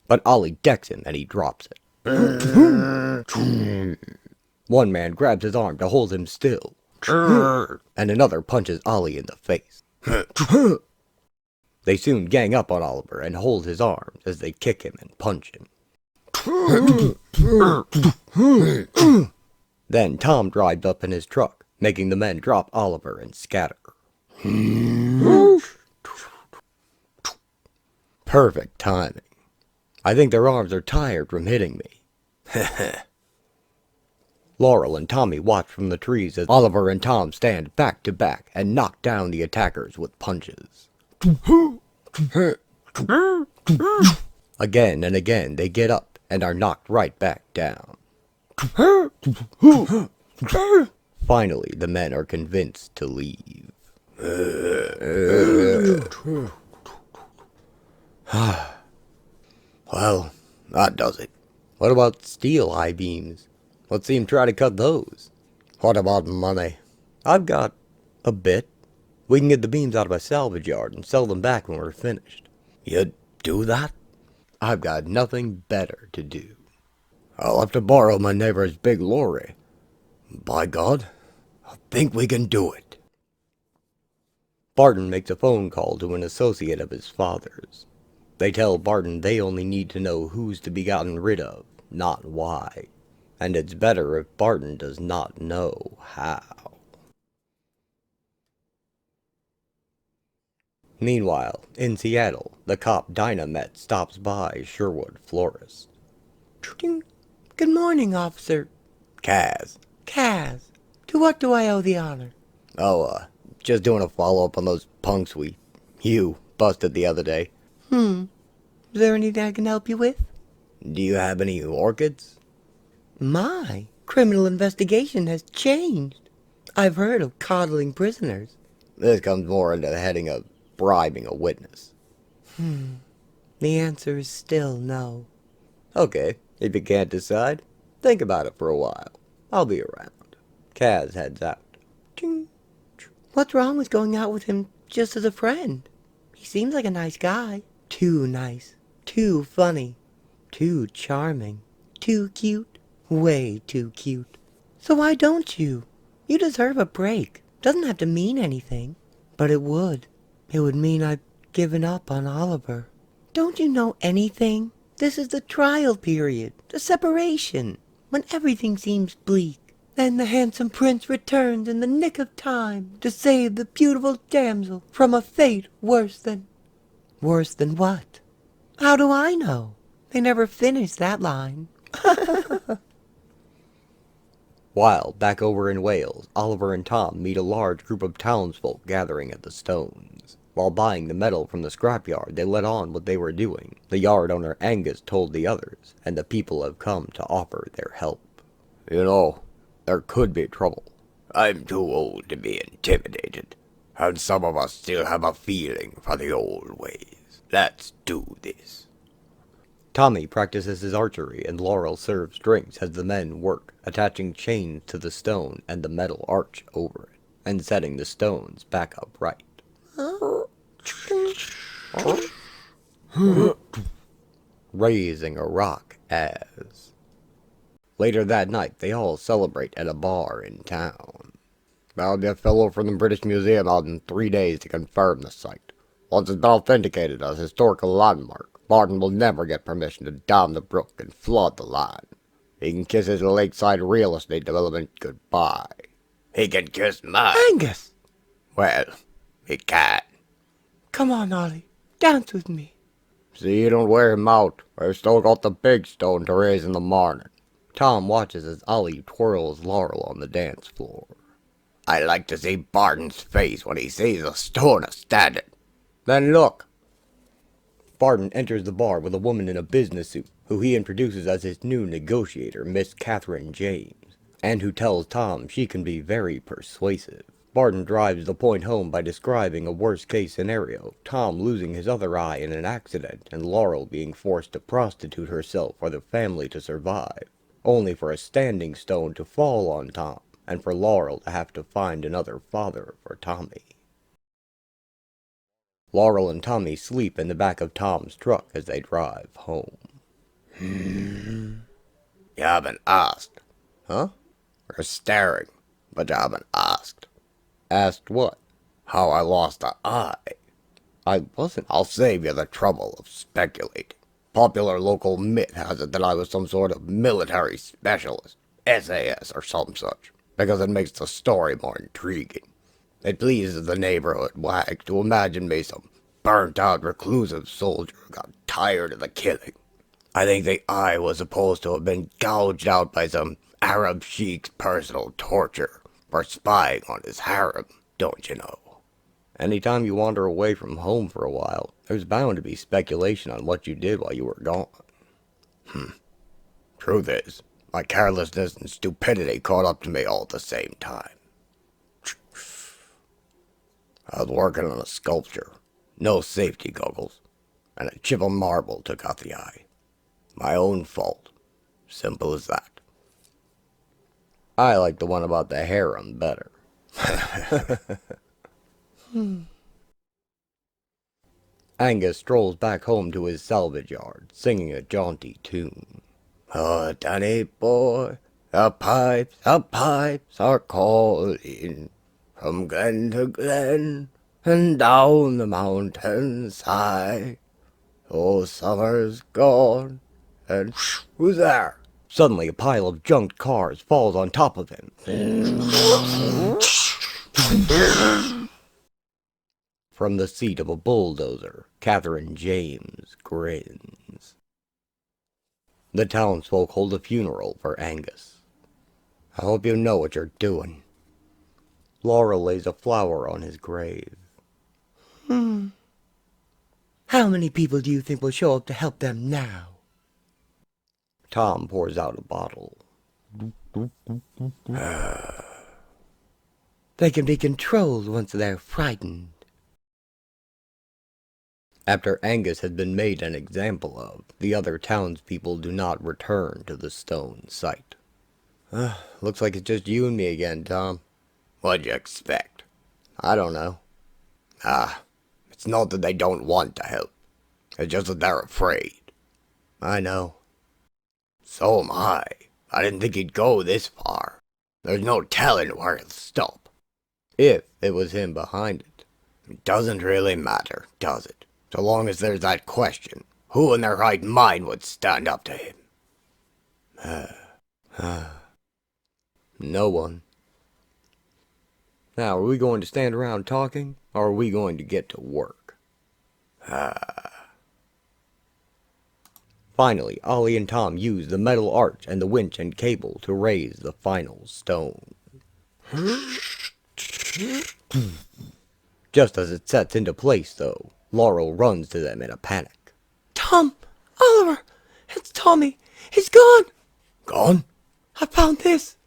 Speaker 1: But Ollie decks him and he drops it. One man grabs his arm to hold him still. And another punches Ollie in the face. They soon gang up on Oliver and hold his arms as they kick him and punch him. Then Tom drives up in his truck, making the men drop Oliver and scatter. Perfect timing. I think their arms are tired from hitting me. Laurel and Tommy watch from the trees as Oliver and Tom stand back to back and knock down the attackers with punches. Again and again they get up and are knocked right back down. Finally, the men are convinced to leave. Well, that does it. What about steel I-beams? Let's see him try to cut those. What about money? I've got a bit. We can get the beams out of a salvage yard and sell them back when we're finished. You'd do that? I've got nothing better to do. I'll have to borrow my neighbor's big lorry. By God, I think we can do it. Barton makes a phone call to an associate of his father's. They tell Barton they only need to know who's to be gotten rid of, not why. And it's better if Barton does not know how. Meanwhile, in Seattle, the cop Dinah met stops by Sherwood Florist.
Speaker 3: Good morning, officer.
Speaker 1: Kaz.
Speaker 3: Kaz. To what do I owe the honor?
Speaker 1: Just doing a follow-up on those punks you busted the other day.
Speaker 3: Is there anything I can help you with?
Speaker 1: Do you have any orchids?
Speaker 3: My criminal investigation has changed. I've heard of coddling prisoners.
Speaker 1: This comes more under the heading of bribing a witness.
Speaker 3: The answer is still no.
Speaker 1: Okay, if you can't decide, think about it for a while. I'll be around. Kaz heads out.
Speaker 3: What's wrong with going out with him just as a friend? He seems like a nice guy. Too nice. Too funny. Too charming. Too cute. Way too cute. So why don't you? You deserve a break. Doesn't have to mean anything. But it would. It would mean I've given up on Oliver. Don't you know anything? This is the trial period. The separation. When everything seems bleak. Then the handsome prince returns in the nick of time to save the beautiful damsel from a fate worse than... Worse than what? How do I know? They never finished that line.
Speaker 1: While, back over in Wales, Oliver and Tom meet a large group of townsfolk gathering at the stones. While buying the metal from the scrapyard, they let on what they were doing. The yard owner Angus told the others, and the people have come to offer their help.
Speaker 4: You know, there could be trouble. I'm too old to be intimidated, and some of us still have a feeling for the old ways. Let's do this.
Speaker 1: Tommy practices his archery and Laurel serves drinks as the men work, attaching chains to the stone and the metal arch over it, and setting the stones back upright. Raising a rock as... Later that night, they all celebrate at a bar in town.
Speaker 4: There'll be a fellow from the British Museum out in 3 days to confirm the site. Once it's been authenticated as a historical landmark, Barton will never get permission to dam the brook and flood the land. He can kiss his lakeside real estate development goodbye. He can kiss mine.
Speaker 3: Angus!
Speaker 4: Well, he can't.
Speaker 3: Come on, Ollie. Dance with me.
Speaker 4: See, you don't wear him out. I've still got the big stone to raise in the morning.
Speaker 1: Tom watches as Ollie twirls Laurel on the dance floor.
Speaker 4: I like to see Barton's face when he sees a stone a-standing. Then look.
Speaker 1: Barton enters the bar with a woman in a business suit, who he introduces as his new negotiator, Miss Catherine James, and who tells Tom she can be very persuasive. Barton drives the point home by describing a worst-case scenario, Tom losing his other eye in an accident, and Laurel being forced to prostitute herself for the family to survive, only for a standing stone to fall on Tom, and for Laurel to have to find another father for Tommy. Laurel and Tommy sleep in the back of Tom's truck as they drive home.
Speaker 4: You haven't asked.
Speaker 1: Huh?
Speaker 4: We're staring, but you haven't asked.
Speaker 1: Asked what?
Speaker 4: How I lost an eye.
Speaker 1: I wasn't.
Speaker 4: I'll save you the trouble of speculating. Popular local myth has it that I was some sort of military specialist, SAS or some such, because it makes the story more intriguing. It pleases the neighborhood wag to imagine me some burnt-out reclusive soldier who got tired of the killing. I think the eye was supposed to have been gouged out by some Arab sheik's personal torture for spying on his harem, don't you know?
Speaker 1: Anytime you wander away from home for a while, there's bound to be speculation on what you did while you were gone.
Speaker 4: Truth is, my carelessness and stupidity caught up to me all at the same time. I was working on a sculpture, no safety goggles, and a chip of marble took out the eye. My own fault. Simple as that.
Speaker 1: I like the one about the harem better. Angus strolls back home to his salvage yard, singing a jaunty tune.
Speaker 4: Oh, Danny boy, the pipes are calling from glen to glen and down the mountainside. Oh, summer's gone, and who's there?
Speaker 1: Suddenly, a pile of junked cars falls on top of him. From the seat of a bulldozer, Catherine James grins. The townsfolk hold a funeral for Angus.
Speaker 4: I hope you know what you're doing.
Speaker 1: Laura lays a flower on his grave.
Speaker 3: How many people do you think will show up to help them now?
Speaker 1: Tom pours out a bottle.
Speaker 3: They can be controlled once they're frightened.
Speaker 1: After Angus has been made an example of, the other townspeople do not return to the stone site. Looks like it's just you and me again, Tom.
Speaker 4: What'd you expect?
Speaker 1: I don't know.
Speaker 4: It's not that they don't want to help. It's just that they're afraid.
Speaker 1: I know.
Speaker 4: So am I. I didn't think he'd go this far. There's no telling where he'll stop.
Speaker 1: If it was him behind it.
Speaker 4: It doesn't really matter, does it? So long as there's that question, who in their right mind would stand up to him?
Speaker 1: No one. Now, are we going to stand around talking, or are we going to get to work? Finally, Ollie and Tom use the metal arch and the winch and cable to raise the final stone. Just as it sets into place, though, Laurel runs to them in a panic.
Speaker 3: Tom! Oliver! It's Tommy! He's gone!
Speaker 4: Gone?
Speaker 3: I found this!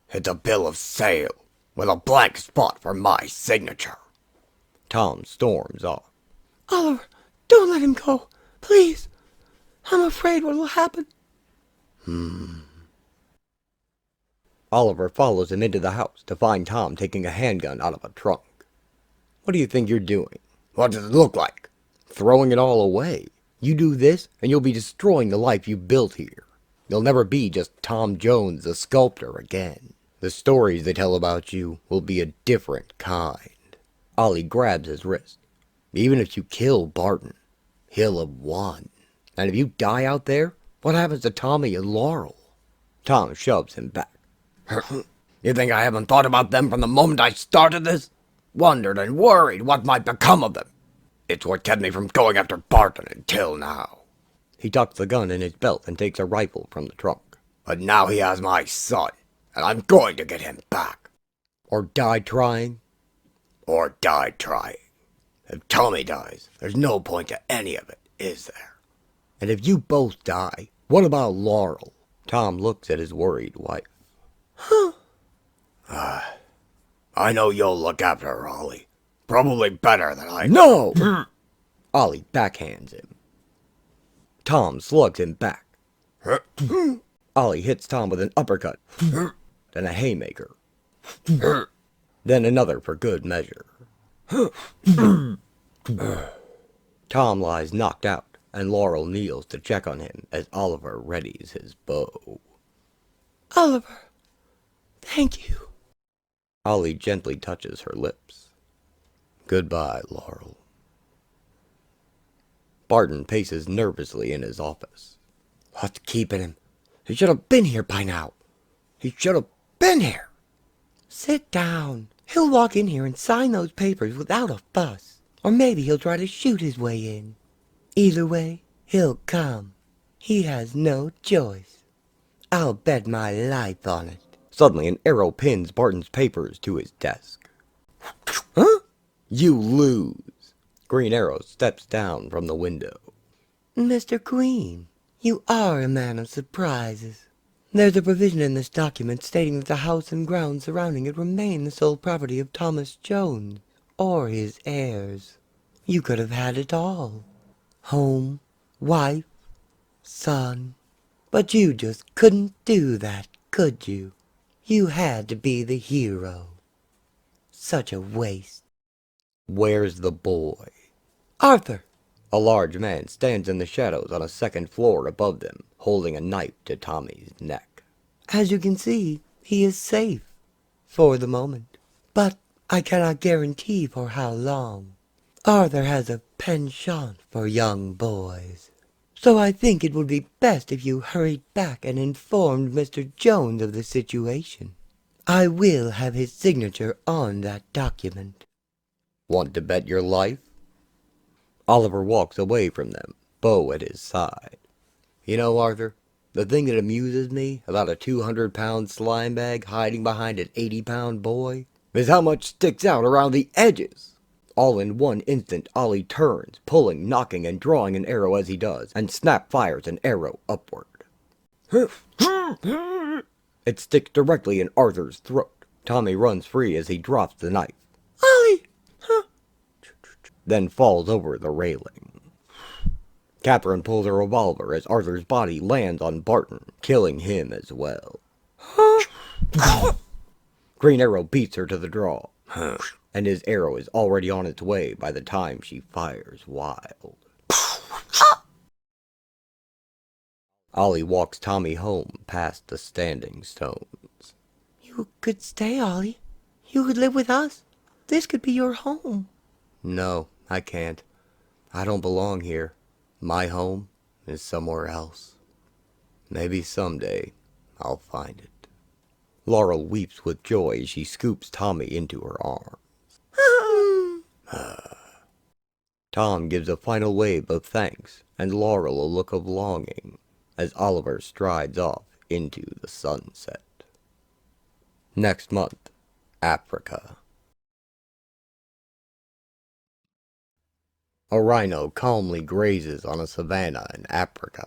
Speaker 4: It's a bill of sale with a blank spot for my signature.
Speaker 1: Tom storms off.
Speaker 3: Oliver, don't let him go. Please. I'm afraid what will happen.
Speaker 1: Oliver follows him into the house to find Tom taking a handgun out of a trunk. What do you think you're doing?
Speaker 4: What does it look like?
Speaker 1: Throwing it all away. You do this, and you'll be destroying the life you built here. You'll never be just Tom Jones the sculptor again. The stories they tell about you will be a different kind. Ollie grabs his wrist. Even if you kill Barton, he'll have won. And if you die out there, what happens to Tommy and Laurel? Tom shoves him back.
Speaker 4: You think I haven't thought about them from the moment I started this? Wondered and worried what might become of them. It's what kept me from going after Barton until now.
Speaker 1: He tucks the gun in his belt and takes a rifle from the trunk.
Speaker 4: But now he has my son, and I'm going to get him back.
Speaker 1: Or die trying.
Speaker 4: Or die trying. If Tommy dies, there's no point to any of it, is there?
Speaker 1: And if you both die, what about Laurel? Tom looks at his worried wife.
Speaker 4: I know you'll look after her, Ollie. Probably better than I...
Speaker 1: No! Ollie backhands him. Tom slugs him back. Ollie hits Tom with an uppercut, then a haymaker, then another for good measure. Tom lies knocked out, and Laurel kneels to check on him as Oliver readies his bow.
Speaker 3: Oliver, thank you.
Speaker 1: Ollie gently touches her lips. Goodbye, Laurel. Barton paces nervously in his office.
Speaker 3: What's keeping him? He should have been here by now. He should have been here. Sit down. He'll walk in here and sign those papers without a fuss. Or maybe he'll try to shoot his way in. Either way, he'll come. He has no choice. I'll bet my life on it.
Speaker 1: Suddenly, an arrow pins Barton's papers to his desk.
Speaker 3: Huh?
Speaker 1: You lose. Green Arrow steps down from the window.
Speaker 3: Mr. Queen, you are a man of surprises. There's a provision in this document stating that the house and grounds surrounding it remain the sole property of Thomas Jones, or his heirs. You could have had it all. Home, wife, son. But you just couldn't do that, could you? You had to be the hero. Such a waste.
Speaker 1: Where's the boy?
Speaker 3: Arthur!
Speaker 1: A large man stands in the shadows on a second floor above them, holding a knife to Tommy's neck.
Speaker 3: As you can see, he is safe. For the moment. But I cannot guarantee for how long. Arthur has a penchant for young boys. So I think it would be best if you hurried back and informed Mr. Jones of the situation. I will have his signature on that document.
Speaker 1: Want to bet your life? Oliver walks away from them, bow at his side. You know, Arthur, the thing that amuses me about a 200-pound slime bag hiding behind an 80-pound boy is how much sticks out around the edges. All in one instant, Ollie turns, pulling, knocking, and drawing an arrow as he does, and Snap fires an arrow upward. It sticks directly in Arthur's throat. Tommy runs free as he drops the knife.
Speaker 3: Ollie!
Speaker 1: Then falls over the railing. Catherine pulls a revolver as Arthur's body lands on Barton, killing him as well. Green Arrow beats her to the draw, and his arrow is already on its way by the time she fires wild. Ollie walks Tommy home past the standing stones.
Speaker 3: You could stay, Ollie. You could live with us. This could be your home.
Speaker 1: No, I can't. I don't belong here. My home is somewhere else. Maybe someday I'll find it. Laurel weeps with joy as she scoops Tommy into her arms. Tom gives a final wave of thanks, and Laurel a look of longing, as Oliver strides off into the sunset. Next month, Africa. A rhino calmly grazes on a savanna in Africa.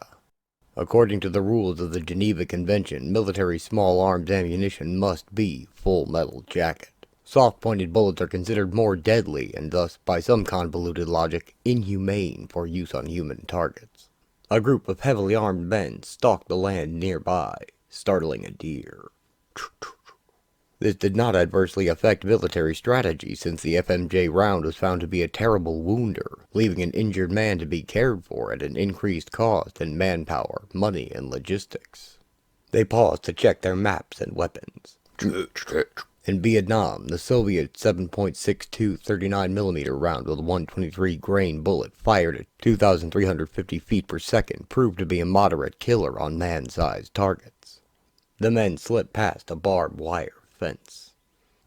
Speaker 1: According to the rules of the Geneva Convention, military small arms ammunition must be full metal jacket. Soft-pointed bullets are considered more deadly and thus, by some convoluted logic, inhumane for use on human targets. A group of heavily armed men stalked the land nearby, startling a deer. This did not adversely affect military strategy, since the FMJ round was found to be a terrible wounder, leaving an injured man to be cared for at an increased cost in manpower, money, and logistics. They paused to check their maps and weapons. In Vietnam, the Soviet 7.62 39mm round with a 123 grain bullet fired at 2,350 feet per second proved to be a moderate killer on man-sized targets. The men slipped past a barbed wire fence.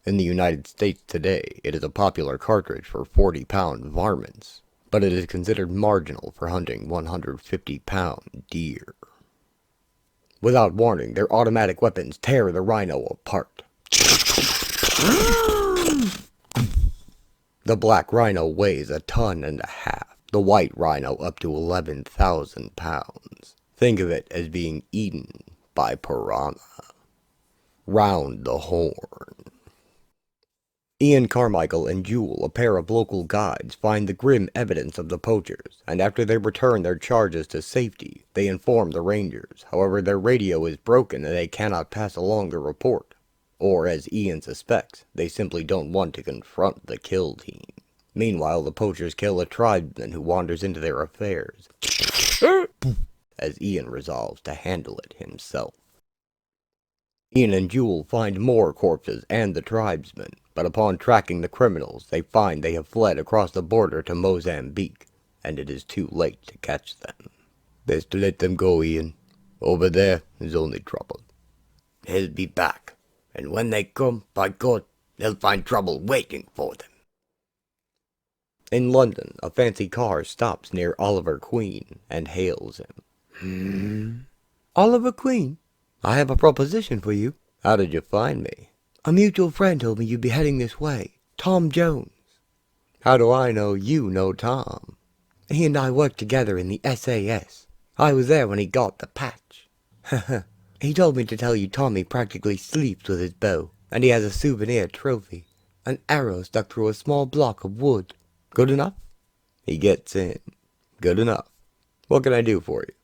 Speaker 1: In the United States today, it is a popular cartridge for 40-pound varmints, but it is considered marginal for hunting 150-pound deer. Without warning, their automatic weapons tear the rhino apart. The black rhino weighs 1.5 tons, the white rhino up to 11,000 pounds. Think of it as being eaten by piranha. Round the horn. Ian Carmichael and Jewel, a pair of local guides, find the grim evidence of the poachers, and after they return their charges to safety, they inform the rangers. However, their radio is broken and they cannot pass along the report. Or, as Ian suspects, they simply don't want to confront the kill team. Meanwhile, the poachers kill a tribesman who wanders into their affairs, as Ian resolves to handle it himself. Ian and Jewel find more corpses and the tribesmen, but upon tracking the criminals, they find they have fled across the border to Mozambique, and it is too late to catch them.
Speaker 4: Best to let them go, Ian. Over there is only trouble. He'll be back, and when they come, by God, they'll find trouble waiting for them.
Speaker 1: In London, a fancy car stops near Oliver Queen and hails him.
Speaker 3: Oliver Queen, I have a proposition for you.
Speaker 1: How did you find me?
Speaker 3: A mutual friend told me you'd be heading this way. Tom Jones.
Speaker 1: How do I know you know Tom?
Speaker 3: He and I worked together in the SAS. I was there when he got the patch. He told me to tell you Tommy practically sleeps with his bow, and he has a souvenir trophy. An arrow stuck through a small block of wood. Good enough?
Speaker 1: He gets in. Good enough. What can I do for you?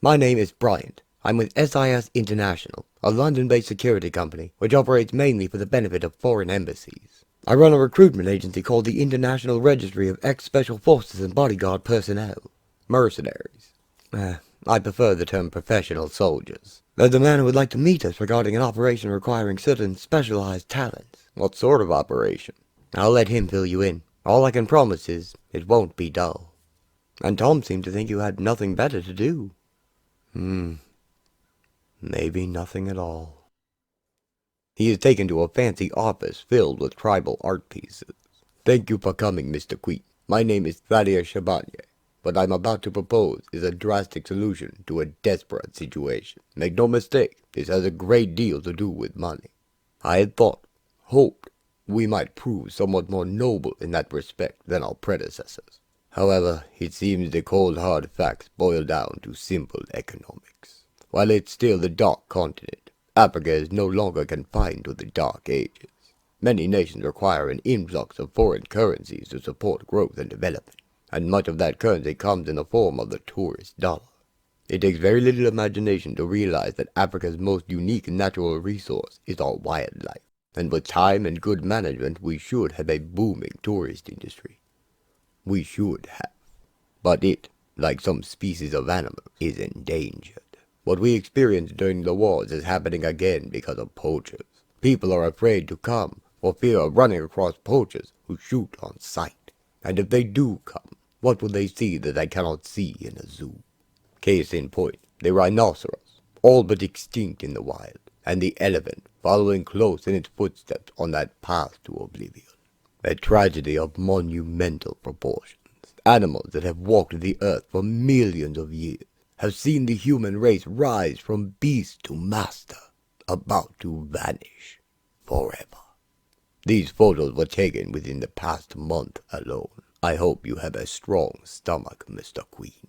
Speaker 3: My name is Bryant. I'm with SIS International, a London-based security company, which operates mainly for the benefit of foreign embassies. I run a recruitment agency called the International Registry of Ex-Special Forces and Bodyguard Personnel.
Speaker 1: Mercenaries.
Speaker 3: I prefer the term professional soldiers. There's a man who would like to meet us regarding an operation requiring certain specialized talents.
Speaker 1: What sort of operation?
Speaker 3: I'll let him fill you in. All I can promise is, it won't be dull. And Tom seemed to think you had nothing better to do.
Speaker 1: Maybe nothing at all. He is taken to a fancy office filled with tribal art pieces.
Speaker 4: Thank you for coming, Mr. Queen. My name is Thaddeus Chevalier. What I'm about to propose is a drastic solution to a desperate situation. Make no mistake, this has a great deal to do with money. I had hoped, we might prove somewhat more noble in that respect than our predecessors. However, it seems the cold hard facts boil down to simple economics. While it's still the dark continent, Africa is no longer confined to the dark ages. Many nations require an influx of foreign currencies to support growth and development, and much of that currency comes in the form of the tourist dollar. It takes very little imagination to realize that Africa's most unique natural resource is our wildlife, and with time and good management we should have a booming tourist industry. We should have. But it, like some species of animal, is endangered. What we experienced during the wars is happening again because of poachers. People are afraid to come for fear of running across poachers who shoot on sight. And if they do come, what will they see that they cannot see in a zoo? Case in point, the rhinoceros, all but extinct in the wild, and the elephant following close in its footsteps on that path to oblivion. A tragedy of monumental proportions. animals that have walked the earth for millions of years have seen the human race rise from beast to master, about to vanish forever. These photos were taken within the past month alone. I hope you have a strong stomach, Mr. Queen.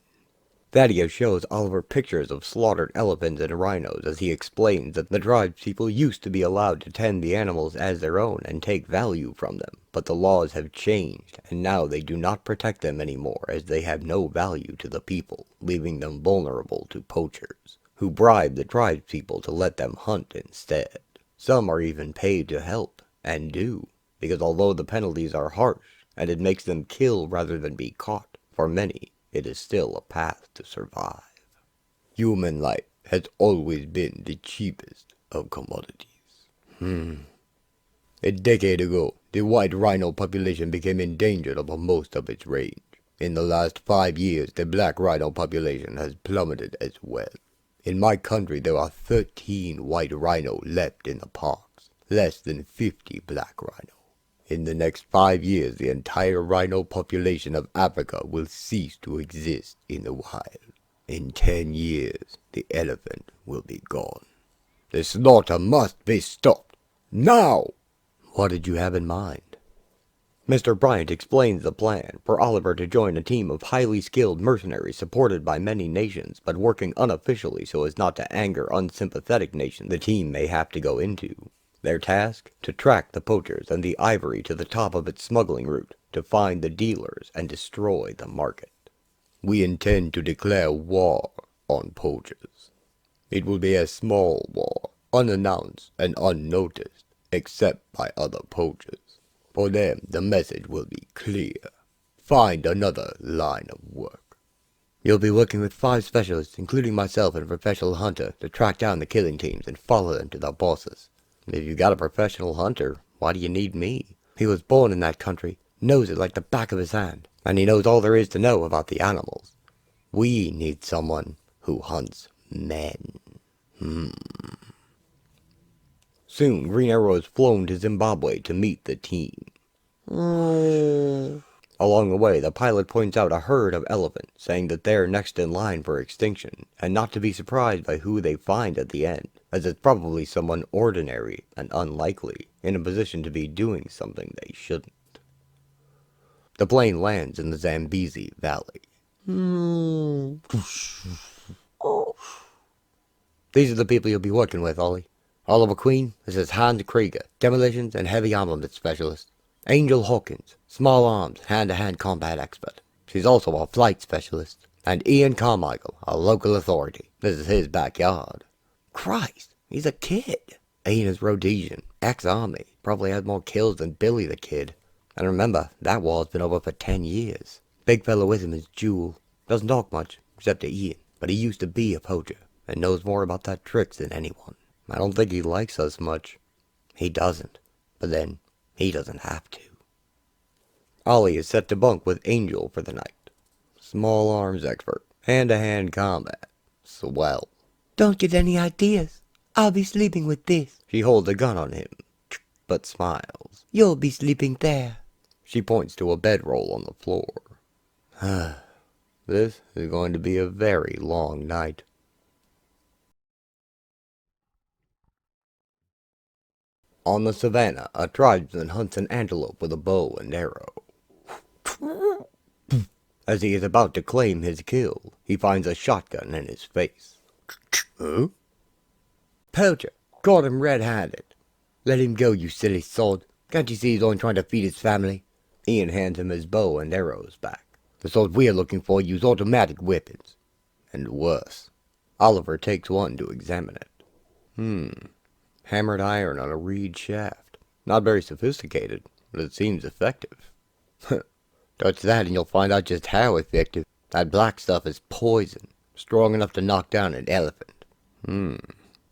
Speaker 1: Thaddeus shows Oliver pictures of slaughtered elephants and rhinos as he explains that the tribespeople used to be allowed to tend the animals as their own and take value from them, but the laws have changed, and now they do not protect them anymore as they have no value to the people, leaving them vulnerable to poachers, who bribe the tribespeople to let them hunt instead. Some are even paid to help, and do, because although the penalties are harsh, and it makes them kill rather than be caught, for many, it is still a path to survive.
Speaker 4: Human life has always been the cheapest of commodities. A decade ago, the white rhino population became endangered over most of its range. In the last 5 years, the black rhino population has plummeted as well. In my country, there are 13 white rhino left in the parks, less than 50 black rhino. In the next 5 years, the entire rhino population of Africa will cease to exist in the wild. In 10 years, the elephant will be gone. The slaughter must be stopped. Now!
Speaker 1: What did you have in mind? Mr. Bryant explains the plan for Oliver to join a team of highly skilled mercenaries supported by many nations, but working unofficially so as not to anger unsympathetic nations the team may have to go into. Their task? To track the poachers and the ivory to the top of its smuggling route, to find the dealers and destroy the market.
Speaker 4: We intend to declare war on poachers. It will be a small war, unannounced and unnoticed, except by other poachers. For them, the message will be clear. Find another line of work.
Speaker 1: You'll be working with 5 specialists, including myself and a professional hunter, to track down the killing teams and follow them to their bosses. If you got a professional hunter, why do you need me? He was born in that country, knows it like the back of his hand, and he knows all there is to know about the animals. We need someone who hunts men. Soon, Green Arrow is flown to Zimbabwe to meet the team. Along the way, the pilot points out a herd of elephants, saying that they're next in line for extinction, and not to be surprised by who they find at the end, as it's probably someone ordinary and unlikely, in a position to be doing something they shouldn't. The plane lands in the Zambezi Valley. These are the people you'll be working with, Ollie. Oliver Queen, this is Hans Krieger, demolitions and heavy armament specialist. Angel Hawkins, small arms, hand-to-hand combat expert. She's also a flight specialist. And Ian Carmichael, a local authority. This is his backyard. Christ, he's a kid. Ian is Rhodesian, ex-army, probably had more kills than Billy the Kid. And remember, that war's been over for 10 years. Big fella with him is Jewel. Doesn't talk much, except to Ian, but he used to be a poacher, and knows more about that tricks than anyone. I don't think he likes us much. He doesn't, but then, he doesn't have to. Ollie is set to bunk with Angel for the night. Small arms expert, hand-to-hand combat. Swell.
Speaker 3: Don't get any ideas. I'll be sleeping with this.
Speaker 1: She holds a gun on him, but smiles.
Speaker 3: You'll be sleeping there.
Speaker 1: She points to a bedroll on the floor. This is going to be a very long night. On the savannah, a tribesman hunts an antelope with a bow and arrow. As he is about to claim his kill, he finds a shotgun in his face. Huh? Poacher, caught him red-handed. Let him go, you silly sod. Can't you see he's only trying to feed his family? Ian hands him his bow and arrows back. The sort we're looking for use automatic weapons. And worse. Oliver takes one to examine it. Hammered iron on a reed shaft. Not very sophisticated, but it seems effective. Touch that and you'll find out just how effective. That black stuff is poison, strong enough to knock down an elephant.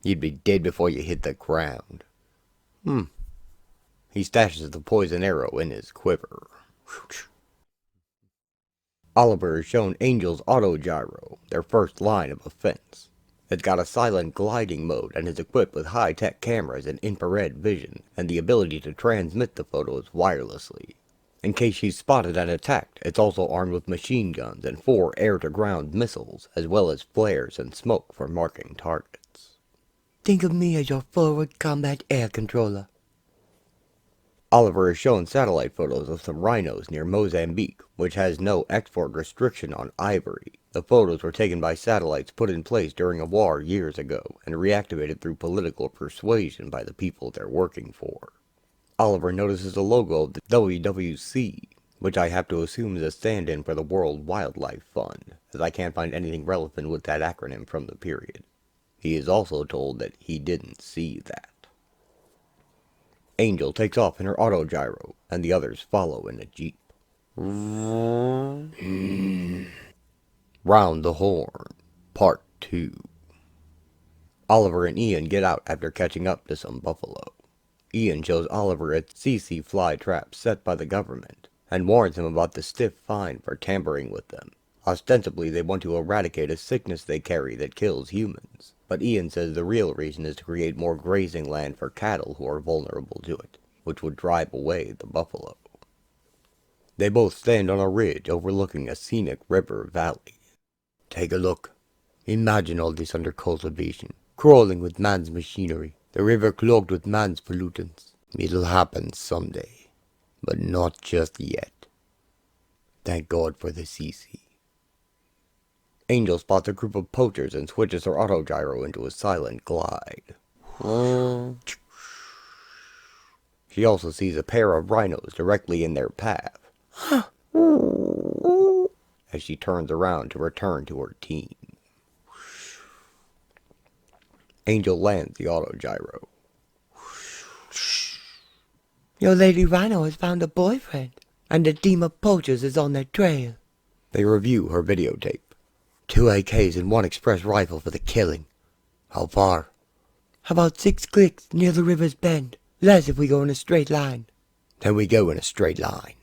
Speaker 1: You'd be dead before you hit the ground. He stashes the poison arrow in his quiver. Oliver is shown Angel's autogyro, their first line of offense. It's got a silent gliding mode and is equipped with high-tech cameras and infrared vision, and the ability to transmit the photos wirelessly. In case she's spotted and attacked, it's also armed with machine guns and 4 air-to-ground missiles, as well as flares and smoke for marking targets.
Speaker 3: Think of me as your forward combat air controller.
Speaker 1: Oliver is shown satellite photos of some rhinos near Mozambique, which has no export restriction on ivory. The photos were taken by satellites put in place during a war years ago, and reactivated through political persuasion by the people they're working for. Oliver notices the logo of the WWC, which I have to assume is a stand-in for the World Wildlife Fund, as I can't find anything relevant with that acronym from the period. He is also told that he didn't see that. Angel takes off in her autogyro, and the others follow in a jeep. Round the Horn, Part 2. Oliver and Ian get out after catching up to some buffalo. Ian shows Oliver a CC fly trap set by the government, and warns him about the stiff fine for tampering with them. Ostensibly, they want to eradicate a sickness they carry that kills humans, but Ian says the real reason is to create more grazing land for cattle who are vulnerable to it, which would drive away the buffalo. They both stand on a ridge overlooking a scenic river valley.
Speaker 4: Take a look. Imagine all this under cultivation, crawling with man's machinery, the river clogged with man's pollutants. It'll happen someday, but not just yet. Thank God for the CC.
Speaker 1: Angel spots a group of poachers and switches her autogyro into a silent glide. She also sees a pair of rhinos directly in their path, as she turns around to return to her team. Angel lands the autogyro.
Speaker 3: Your lady rhino has found a boyfriend, and a team of poachers is on their trail.
Speaker 1: They review her videotape.
Speaker 4: 2 AKs and 1 express rifle for the killing. How far?
Speaker 3: About 6 clicks near the river's bend. Less if we go in a straight line.
Speaker 4: Then we go in a straight line.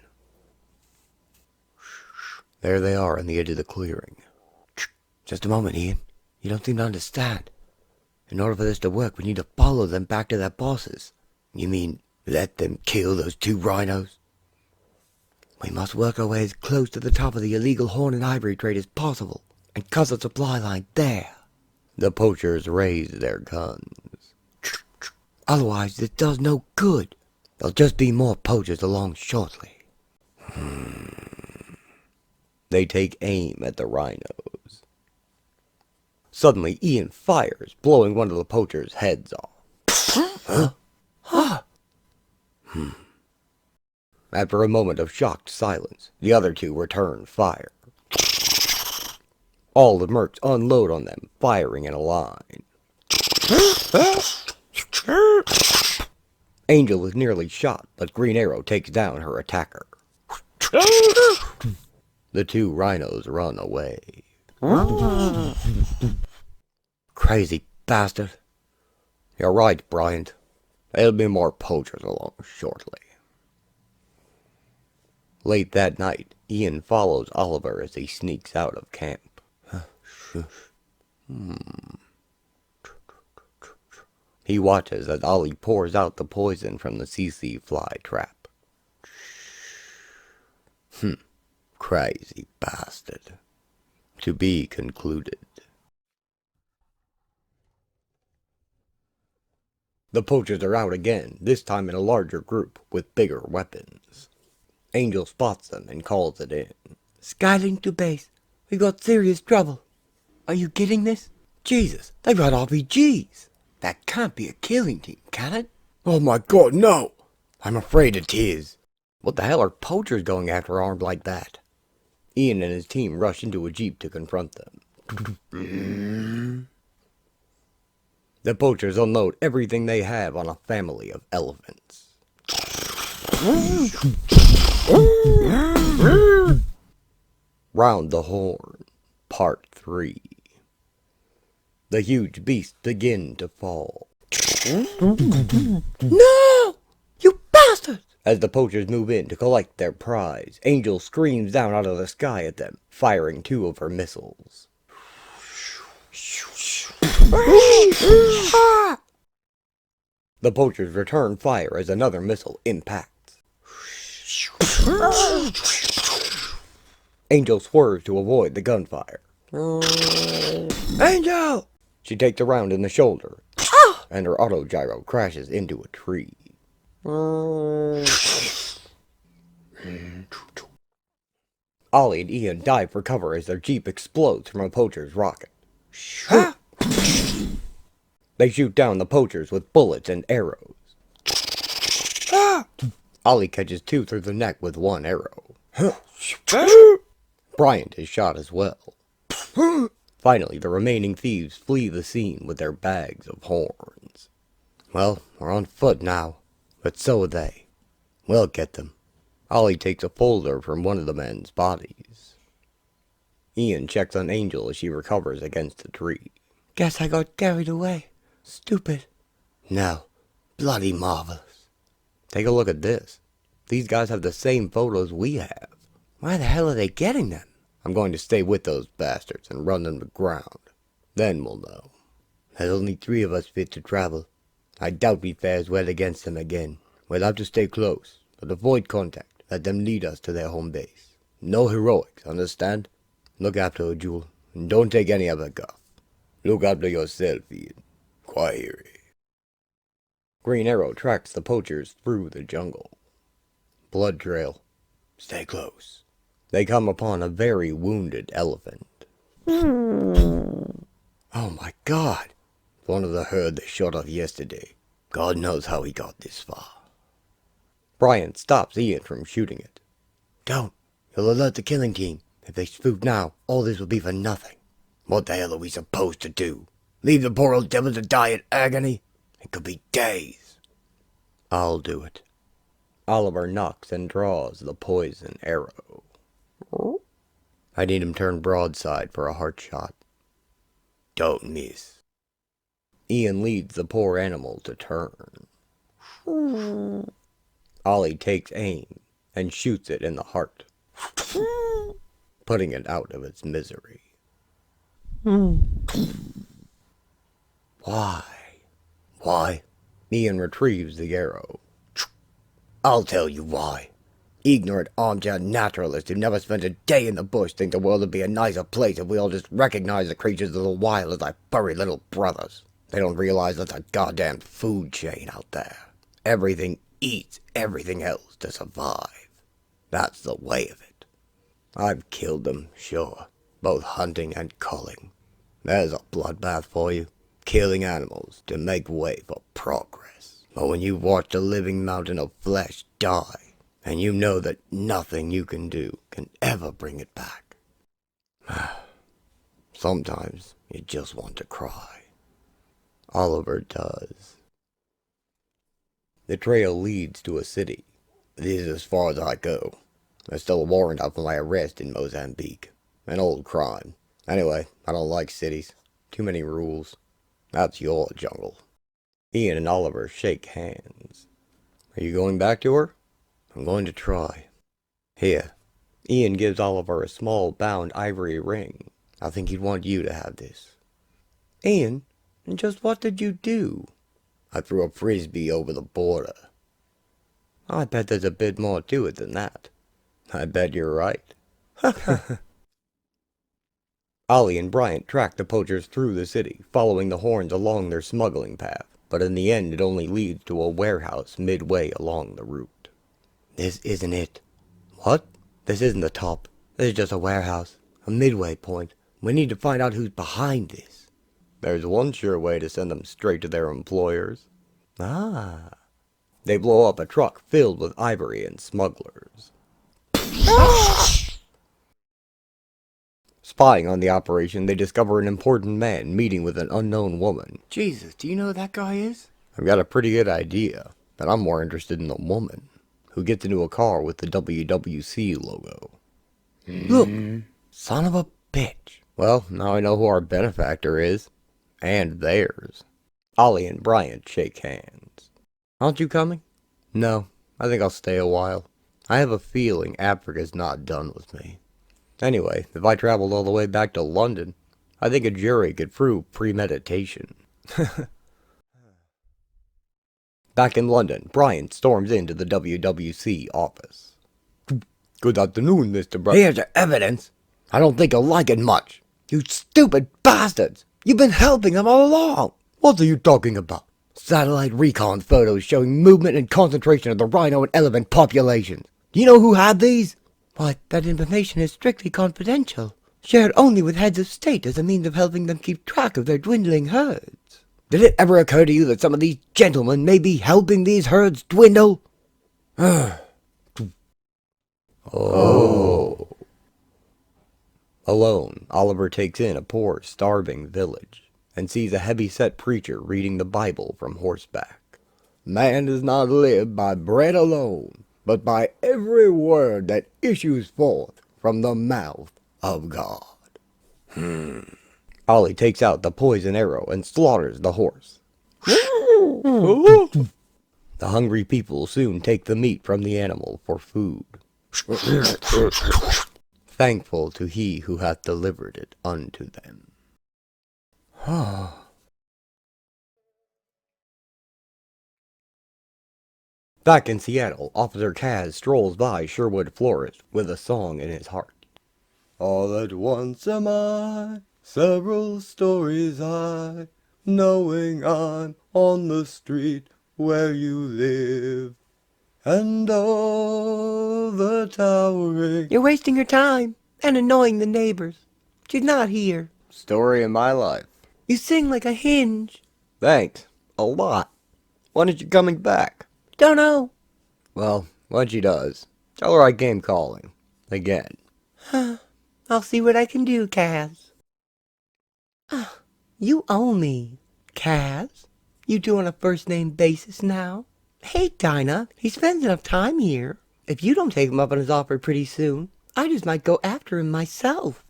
Speaker 1: There they are on the edge of the clearing.
Speaker 4: Just a moment, Ian. You don't seem to understand. In order for this to work, we need to follow them back to their bosses. You mean, let them kill those 2 rhinos? We must work our way as close to the top of the illegal horn and ivory trade as possible, and cut the supply line there.
Speaker 1: The poachers raise their guns.
Speaker 4: Otherwise, this does no good. There'll just be more poachers along shortly.
Speaker 1: They take aim at the rhinos. Suddenly, Ian fires, blowing one of the poachers' heads off. After a moment of shocked silence, the other 2 return fire. All the mercs unload on them, firing in a line. Angel is nearly shot, but Green Arrow takes down her attacker. The 2 rhinos run away.
Speaker 4: Crazy bastard.
Speaker 1: You're right, Bryant. There'll be more poachers along shortly. Late that night, Ian follows Oliver as he sneaks out of camp. He watches as Ollie pours out the poison from the CC fly trap.
Speaker 4: Crazy bastard.
Speaker 1: To be concluded. The poachers are out again, this time in a larger group with bigger weapons. Angel spots them and calls it in.
Speaker 3: Skylink to base. We got serious trouble. Are you getting this?
Speaker 4: Jesus, they've got RPGs. That can't be a killing team, can it?
Speaker 1: Oh my God, no!
Speaker 4: I'm afraid it is.
Speaker 1: What the hell are poachers going after armed like that? Ian and his team rush into a jeep to confront them. The poachers unload everything they have on a family of elephants. Round the Horn, Part 3. The huge beasts begin to fall.
Speaker 3: No! You bastards!
Speaker 1: As the poachers move in to collect their prize, Angel screams down out of the sky at them, firing 2 of her missiles. The poachers return fire as another missile impacts. Angel swerves to avoid the gunfire.
Speaker 3: Angel!
Speaker 1: She takes a round in the shoulder, and her autogyro crashes into a tree. Ollie and Ian dive for cover as their jeep explodes from a poacher's rocket. They shoot down the poachers with bullets and arrows. Ollie catches 2 through the neck with 1 arrow. Bryant is shot as well. Finally, the remaining thieves flee the scene with their bags of horns. Well, we're on foot now, but so are they. We'll get them. Ollie takes a folder from one of the men's bodies. Ian checks on Angel as she recovers against the tree.
Speaker 3: Guess I got carried away. Stupid.
Speaker 4: No, bloody marvelous.
Speaker 1: Take a look at this. These guys have the same photos we have.
Speaker 3: Why the hell are they getting them?
Speaker 1: I'm going to stay with those bastards and run them to ground. Then we'll know.
Speaker 4: There's only 3 of us fit to travel. I doubt we fares well against them again. We'll have to stay close, but avoid contact. Let them lead us to their home base. No heroics, understand? Look after her, Jewel, and don't take any of her guff. Look after yourself, Ian. Quiet.
Speaker 1: Green Arrow tracks the poachers through the jungle. Blood trail.
Speaker 4: Stay close.
Speaker 1: They come upon a very wounded elephant.
Speaker 4: Oh my God! One of the herd they shot off yesterday. God knows how he got this far.
Speaker 1: Bryant stops Ian from shooting it.
Speaker 4: Don't. You'll alert the killing team. If they spook now, all this will be for nothing. What the hell are we supposed to do? Leave the poor old devil to die in agony? It could be days.
Speaker 1: I'll do it. Oliver knocks and draws the poison arrow. I need him turned broadside for a heart shot.
Speaker 4: Don't miss.
Speaker 1: Ian leads the poor animal to turn. Ollie takes aim and shoots it in the heart, putting it out of its misery.
Speaker 4: Why? Why?
Speaker 1: Ian retrieves the arrow.
Speaker 4: I'll tell you why. Ignorant armchair naturalists who never spent a day in the bush think the world would be a nicer place if we all just recognized the creatures of the wild as our furry little brothers. They don't realize there's a goddamn food chain out there. Everything eats everything else to survive. That's the way of it. I've killed them, sure, both hunting and culling. There's a bloodbath for you. Killing animals to make way for progress. But when you watch a living mountain of flesh die, and you know that nothing you can do can ever bring it back, sometimes you just want to cry. Oliver does. The trail leads to a city. This is as far as I go. There's still a warrant out for my arrest in Mozambique. An old crime. Anyway, I don't like cities. Too many rules. That's your jungle. Ian and Oliver shake hands. Are you going back to her? I'm going to try.
Speaker 1: Here. Ian gives Oliver a small bound ivory ring.
Speaker 4: I think he'd want you to have this.
Speaker 1: Ian, just what did you do?
Speaker 4: I threw a frisbee over the border.
Speaker 1: I bet there's a bit more to it than that.
Speaker 4: I bet you're right.
Speaker 1: Ollie and Bryant track the poachers through the city, following the horns along their smuggling path, but in the end it only leads to a warehouse midway along the route.
Speaker 4: This isn't it.
Speaker 1: What?
Speaker 4: This isn't the top. This is just a warehouse. A midway point. We need to find out who's behind this.
Speaker 1: There's one sure way to send them straight to their employers.
Speaker 4: Ah.
Speaker 1: They blow up a truck filled with ivory and smugglers. Spying on the operation, they discover an important man meeting with an unknown woman.
Speaker 3: Jesus, do you know who that guy is?
Speaker 1: I've got a pretty good idea, but I'm more interested in the woman, who gets into a car with the WWC logo.
Speaker 3: Look, son of a bitch.
Speaker 1: Well, now I know who our benefactor is. And theirs. Ollie and Bryant shake hands. Aren't you coming? No, I think I'll stay a while. I have a feeling Africa's not done with me. Anyway, if I traveled all the way back to London, I think a jury could prove premeditation. Back in London, Bryant storms into the WWC office.
Speaker 2: Good afternoon, Mr. Brown.
Speaker 4: Here's your evidence. I don't think you'll like it much. You stupid bastards! You've been helping them all along!
Speaker 2: What are you talking about?
Speaker 4: Satellite recon photos showing movement and concentration of the rhino and elephant populations. Do you know who had these?
Speaker 3: But that information is strictly confidential, shared only with heads of state as a means of helping them keep track of their dwindling herds.
Speaker 4: Did it ever occur to you that some of these gentlemen may be helping these herds dwindle?
Speaker 1: Oh. Alone, Oliver takes in a poor, starving village and sees a heavy-set preacher reading the Bible from horseback.
Speaker 4: Man does not live by bread alone, but by every word that issues forth from the mouth of God.
Speaker 1: Ollie takes out the poison arrow and slaughters the horse. The hungry people soon take the meat from the animal for food, thankful to he who hath delivered it unto them. Back in Seattle, Officer Kaz strolls by Sherwood Forest with a song in his heart. All at once am I, several stories high, knowing I'm on the street where you live, and all the towering...
Speaker 3: You're wasting your time and annoying the neighbors. She's not here.
Speaker 1: Story of my life.
Speaker 3: You sing like a hinge.
Speaker 1: Thanks. A lot. When is she coming back?
Speaker 3: Don't know.
Speaker 1: Well, when she does, tell her I came calling. Again.
Speaker 3: I'll see what I can do, Kaz. You owe me, Kaz. You two on a first-name basis now? Hey, Dinah, he spends enough time here. If you don't take him up on his offer pretty soon, I just might go after him myself.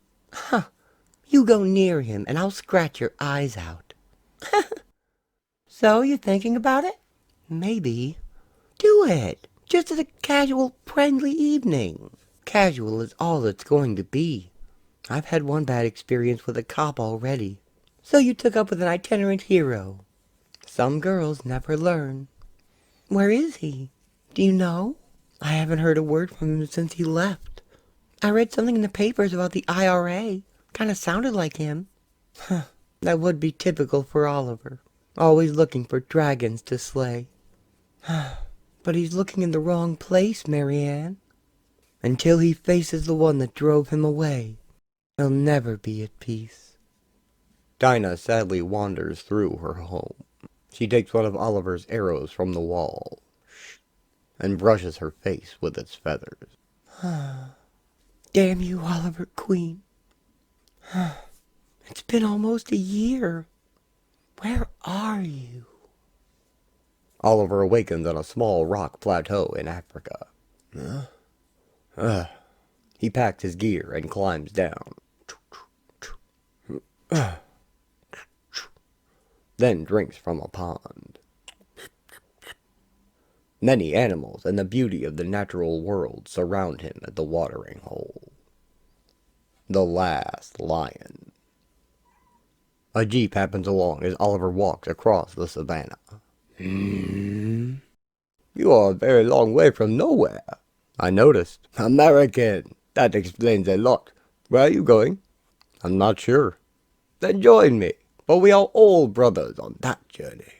Speaker 3: You go near him, and I'll scratch your eyes out. So, you're thinking about it? Maybe. Do it. Just as a casual, friendly evening. Casual is all it's going to be. I've had one bad experience with a cop already. So you took up with an itinerant hero. Some girls never learn. Where is he? Do you know? I haven't heard a word from him since he left. I read something in the papers about the IRA. Kinda sounded like him. That would be typical for Oliver. Always looking for dragons to slay. But he's looking in the wrong place, Marianne. Until he faces the one that drove him away, he'll never be at peace.
Speaker 1: Dinah sadly wanders through her home. She takes one of Oliver's arrows from the wall and brushes her face with its feathers.
Speaker 3: Damn you, Oliver Queen. It's been almost a year. Where are you?
Speaker 1: Oliver awakens on a small rock plateau in Africa. He packs his gear and climbs down. Then drinks from a pond. Many animals and the beauty of the natural world surround him at the watering hole. The last lion. A jeep happens along as Oliver walks across the savannah. You are a very long way from nowhere. I noticed.
Speaker 4: American. That explains a lot.
Speaker 1: Where are you going? I'm not sure.
Speaker 4: Then join me, for we are all brothers on that journey.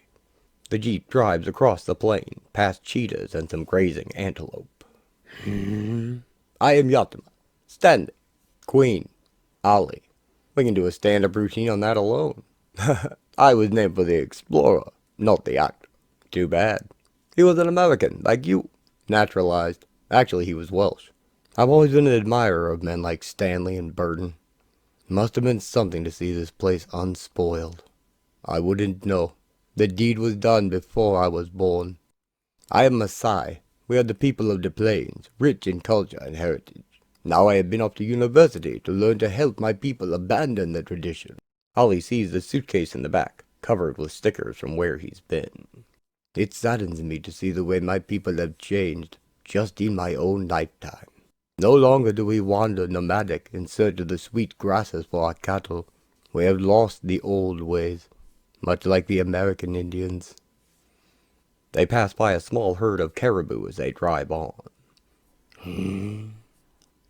Speaker 1: The jeep drives across the plain, past cheetahs and some grazing antelope.
Speaker 4: I am Yatima. Stanley. Queen. Ollie.
Speaker 1: We can do a stand-up routine on that alone.
Speaker 4: I was named for the explorer, not the actor.
Speaker 1: Too bad. He was an American, like you. Naturalized. Actually, he was Welsh. I've always been an admirer of men like Stanley and Burton. Must have been something to see this place unspoiled. I wouldn't know. The deed was done before I was born. I am Maasai. We are the people of the plains, rich in culture and heritage. Now I have been off to university to learn to help my people abandon the tradition. Ollie sees the suitcase in the back, covered with stickers from where he's been. It saddens me to see the way my people have changed, just in my own lifetime. No longer do we wander nomadic in search of the sweet grasses for our cattle. We have lost the old ways, much like the American Indians. They pass by a small herd of caribou as they drive on.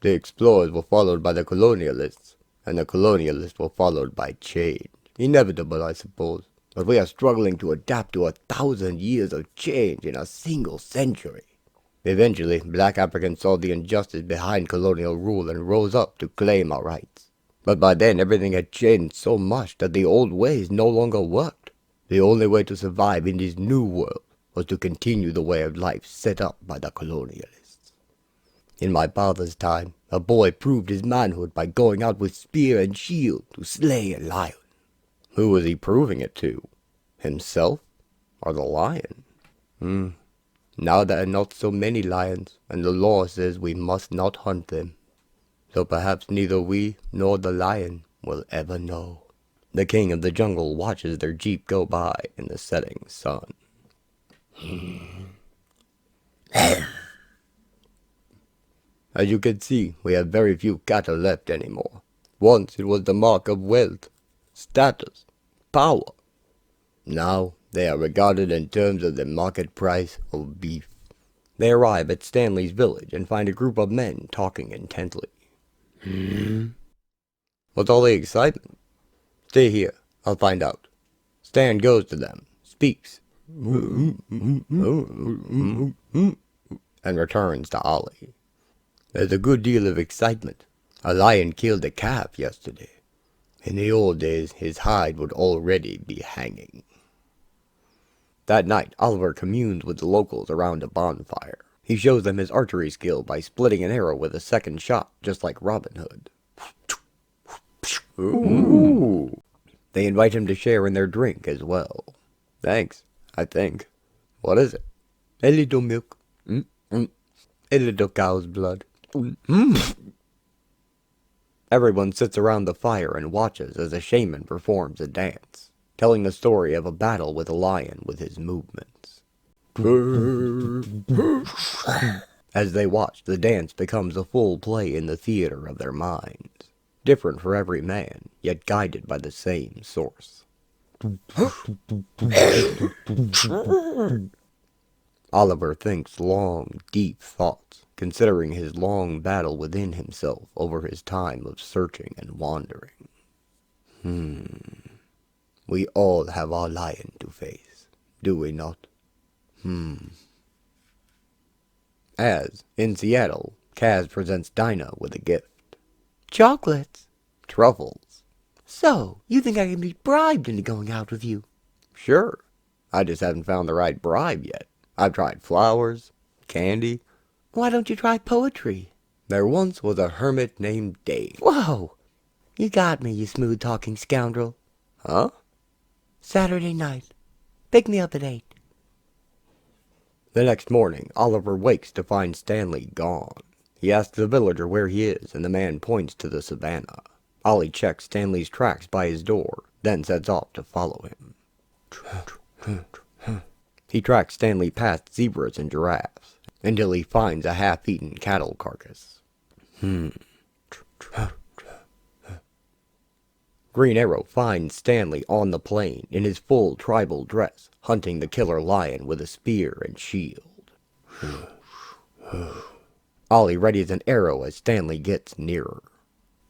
Speaker 4: The explorers were followed by the colonialists, and the colonialists were followed by change. Inevitable, I suppose, but we are struggling to adapt to 1,000 years of change in a single century. Eventually, black Africans saw the injustice behind colonial rule and rose up to claim our rights. But by then, everything had changed so much that the old ways no longer worked. The only way to survive in this new world was to continue the way of life set up by the colonialists. In my father's time, a boy proved his manhood by going out with spear and shield to slay a lion. Who was he proving it to? Himself or the lion? Now there are not so many lions, and the law says we must not hunt them. So perhaps neither we nor the lion will ever know. The king of the jungle watches their jeep go by in the setting sun. As you can see, we have very few cattle left anymore. Once it was the mark of wealth, status, power. Now they are regarded in terms of the market price of beef. They arrive at Stanley's village and find a group of men talking intently. What's all the excitement? Stay here, I'll find out. Stan goes to them, speaks, and returns to Ollie. There's a good deal of excitement. A lion killed a calf yesterday. In the old days, his hide would already be hanging. That night, Oliver communes with the locals around a bonfire. He shows them his archery skill by splitting an arrow with a second shot, just like Robin Hood. Ooh. They invite him to share in their drink as well. Thanks, I think. What is it? A little milk. A little cow's blood. Everyone sits around the fire and watches as a shaman performs a dance, telling the story of a battle with a lion with his movements. As they watch, the dance becomes a full play in the theater of their minds, different for every man, yet guided by the same source. Oliver thinks long, deep thoughts, considering his long battle within himself over his time of searching and wandering. We all have our lion to face, do we not? As, in Seattle, Kaz presents Dinah with a gift.
Speaker 3: Chocolates.
Speaker 4: Truffles.
Speaker 3: So, you think I can be bribed into going out with you?
Speaker 4: Sure. I just haven't found the right bribe yet. I've tried flowers, candy.
Speaker 3: Why don't you try poetry?
Speaker 4: There once was a hermit named Dave.
Speaker 3: Whoa! You got me, you smooth-talking scoundrel.
Speaker 4: Huh?
Speaker 3: Saturday night. Pick me up at 8.
Speaker 4: The next morning, Oliver wakes to find Stanley gone. He asks the villager where he is, and the man points to the savannah. Ollie checks Stanley's tracks by his door, then sets off to follow him. He tracks Stanley past zebras and giraffes, until he finds a half-eaten cattle carcass. Green Arrow finds Stanley on the plain in his full tribal dress, hunting the killer lion with a spear and shield. Ollie readies an arrow as Stanley gets nearer.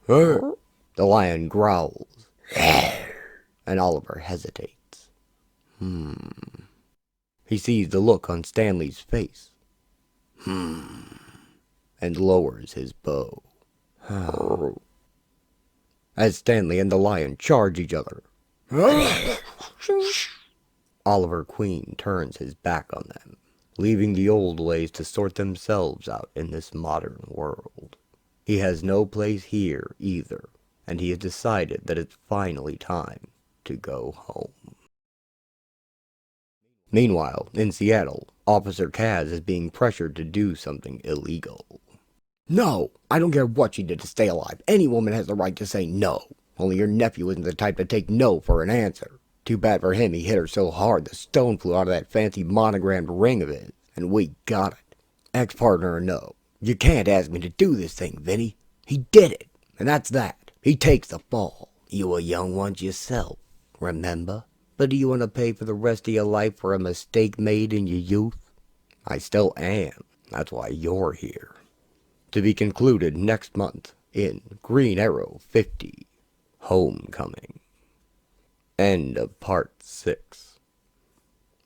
Speaker 4: The lion growls, and Oliver hesitates. He sees the look on Stanley's face, and lowers his bow. As Stanley and the lion charge each other, Oliver Queen turns his back on them, leaving the old ways to sort themselves out in this modern world. He has no place here either, and he has decided that it's finally time to go home. Meanwhile, in Seattle, Officer Kaz is being pressured to do something illegal. No, I don't care what she did to stay alive. Any woman has the right to say no. Only your nephew isn't the type to take no for an answer. Too bad for him, he hit her so hard the stone flew out of that fancy monogrammed ring of his, and we got it. Ex-partner or no, you can't ask me to do this thing, Vinny. He did it, and that's that. He takes the fall. You were young once yourself, remember? But do you want to pay for the rest of your life for a mistake made in your youth? I still am. That's why you're here. to be concluded next month in Green Arrow 50, Homecoming. End of Part 6.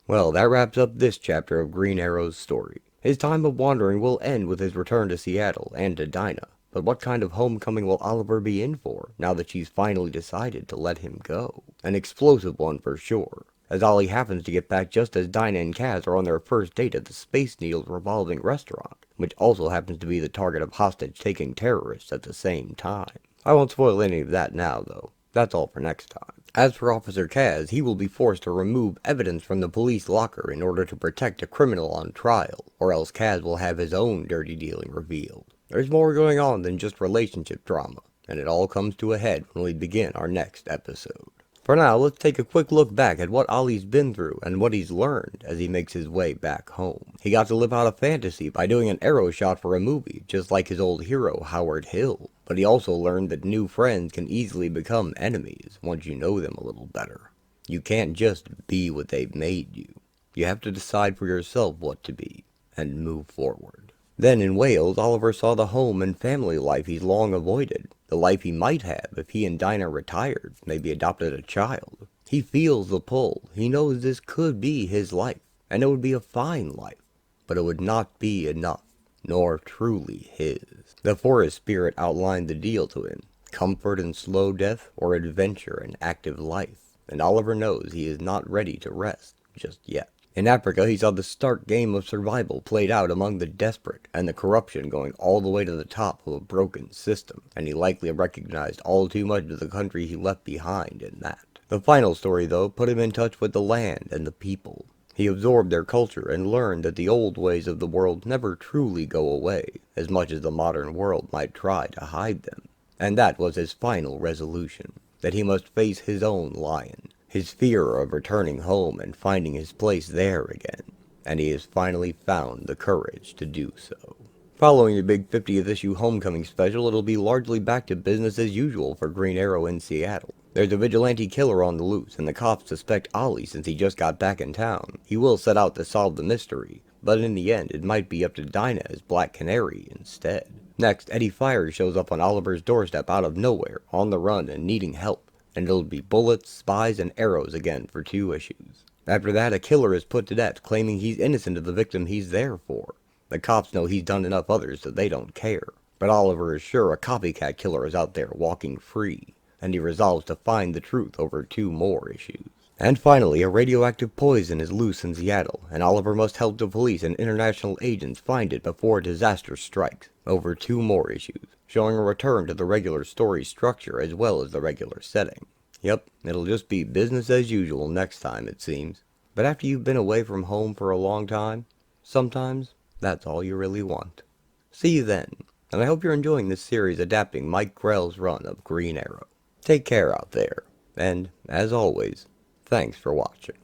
Speaker 4: Well, that wraps up this chapter of Green Arrow's story. His time of wandering will end with his return to Seattle and to Dinah. But what kind of homecoming will Oliver be in for, now that she's finally decided to let him go? An explosive one for sure, as Ollie happens to get back just as Dinah and Kaz are on their first date at the Space Needles revolving restaurant, which also happens to be the target of hostage-taking terrorists at the same time. I won't spoil any of that now, though. That's all for next time. As for Officer Kaz, he will be forced to remove evidence from the police locker in order to protect a criminal on trial, or else Kaz will have his own dirty dealing revealed. There's more going on than just relationship drama, and it all comes to a head when we begin our next episode. For now, let's take a quick look back at what Ollie's been through and what he's learned as he makes his way back home. He got to live out a fantasy by doing an arrow shot for a movie, just like his old hero, Howard Hill. But he also learned that new friends can easily become enemies once you know them a little better. You can't just be what they've made you. You have to decide for yourself what to be, and move forward. Then in Wales, Oliver saw the home and family life he's long avoided. The life he might have if he and Dinah retired, maybe adopted a child. He feels the pull. He knows this could be his life, and it would be a fine life. But it would not be enough, nor truly his. The forest spirit outlined the deal to him. Comfort and slow death, or adventure and active life. And Oliver knows he is not ready to rest just yet. In Africa, he saw the stark game of survival played out among the desperate, and the corruption going all the way to the top of a broken system, and he likely recognized all too much of the country he left behind in that. The final story, though, put him in touch with the land and the people. He absorbed their culture and learned that the old ways of the world never truly go away, as much as the modern world might try to hide them. And that was his final resolution, that he must face his own lion. His fear of returning home and finding his place there again, and he has finally found the courage to do so. Following the big 50th issue Homecoming special, it'll be largely back to business as usual for Green Arrow in Seattle. There's a vigilante killer on the loose, and the cops suspect Ollie since he just got back in town. He will set out to solve the mystery, but in the end it might be up to Dinah as Black Canary instead. Next, Eddie Fires shows up on Oliver's doorstep out of nowhere, on the run and needing help. And it'll be bullets, spies, and arrows again for 2 issues. After that, a killer is put to death, claiming he's innocent of the victim he's there for. The cops know he's done enough others that they don't care. But Oliver is sure a copycat killer is out there walking free, and he resolves to find the truth over 2 more issues. And finally, a radioactive poison is loose in Seattle, and Oliver must help the police and international agents find it before disaster strikes, over 2 more issues, showing a return to the regular story structure as well as the regular setting. Yep, it'll just be business as usual next time, it seems. But after you've been away from home for a long time, sometimes that's all you really want. See you then, and I hope you're enjoying this series adapting Mike Grell's run of Green Arrow. Take care out there, and, as always, thanks for watching.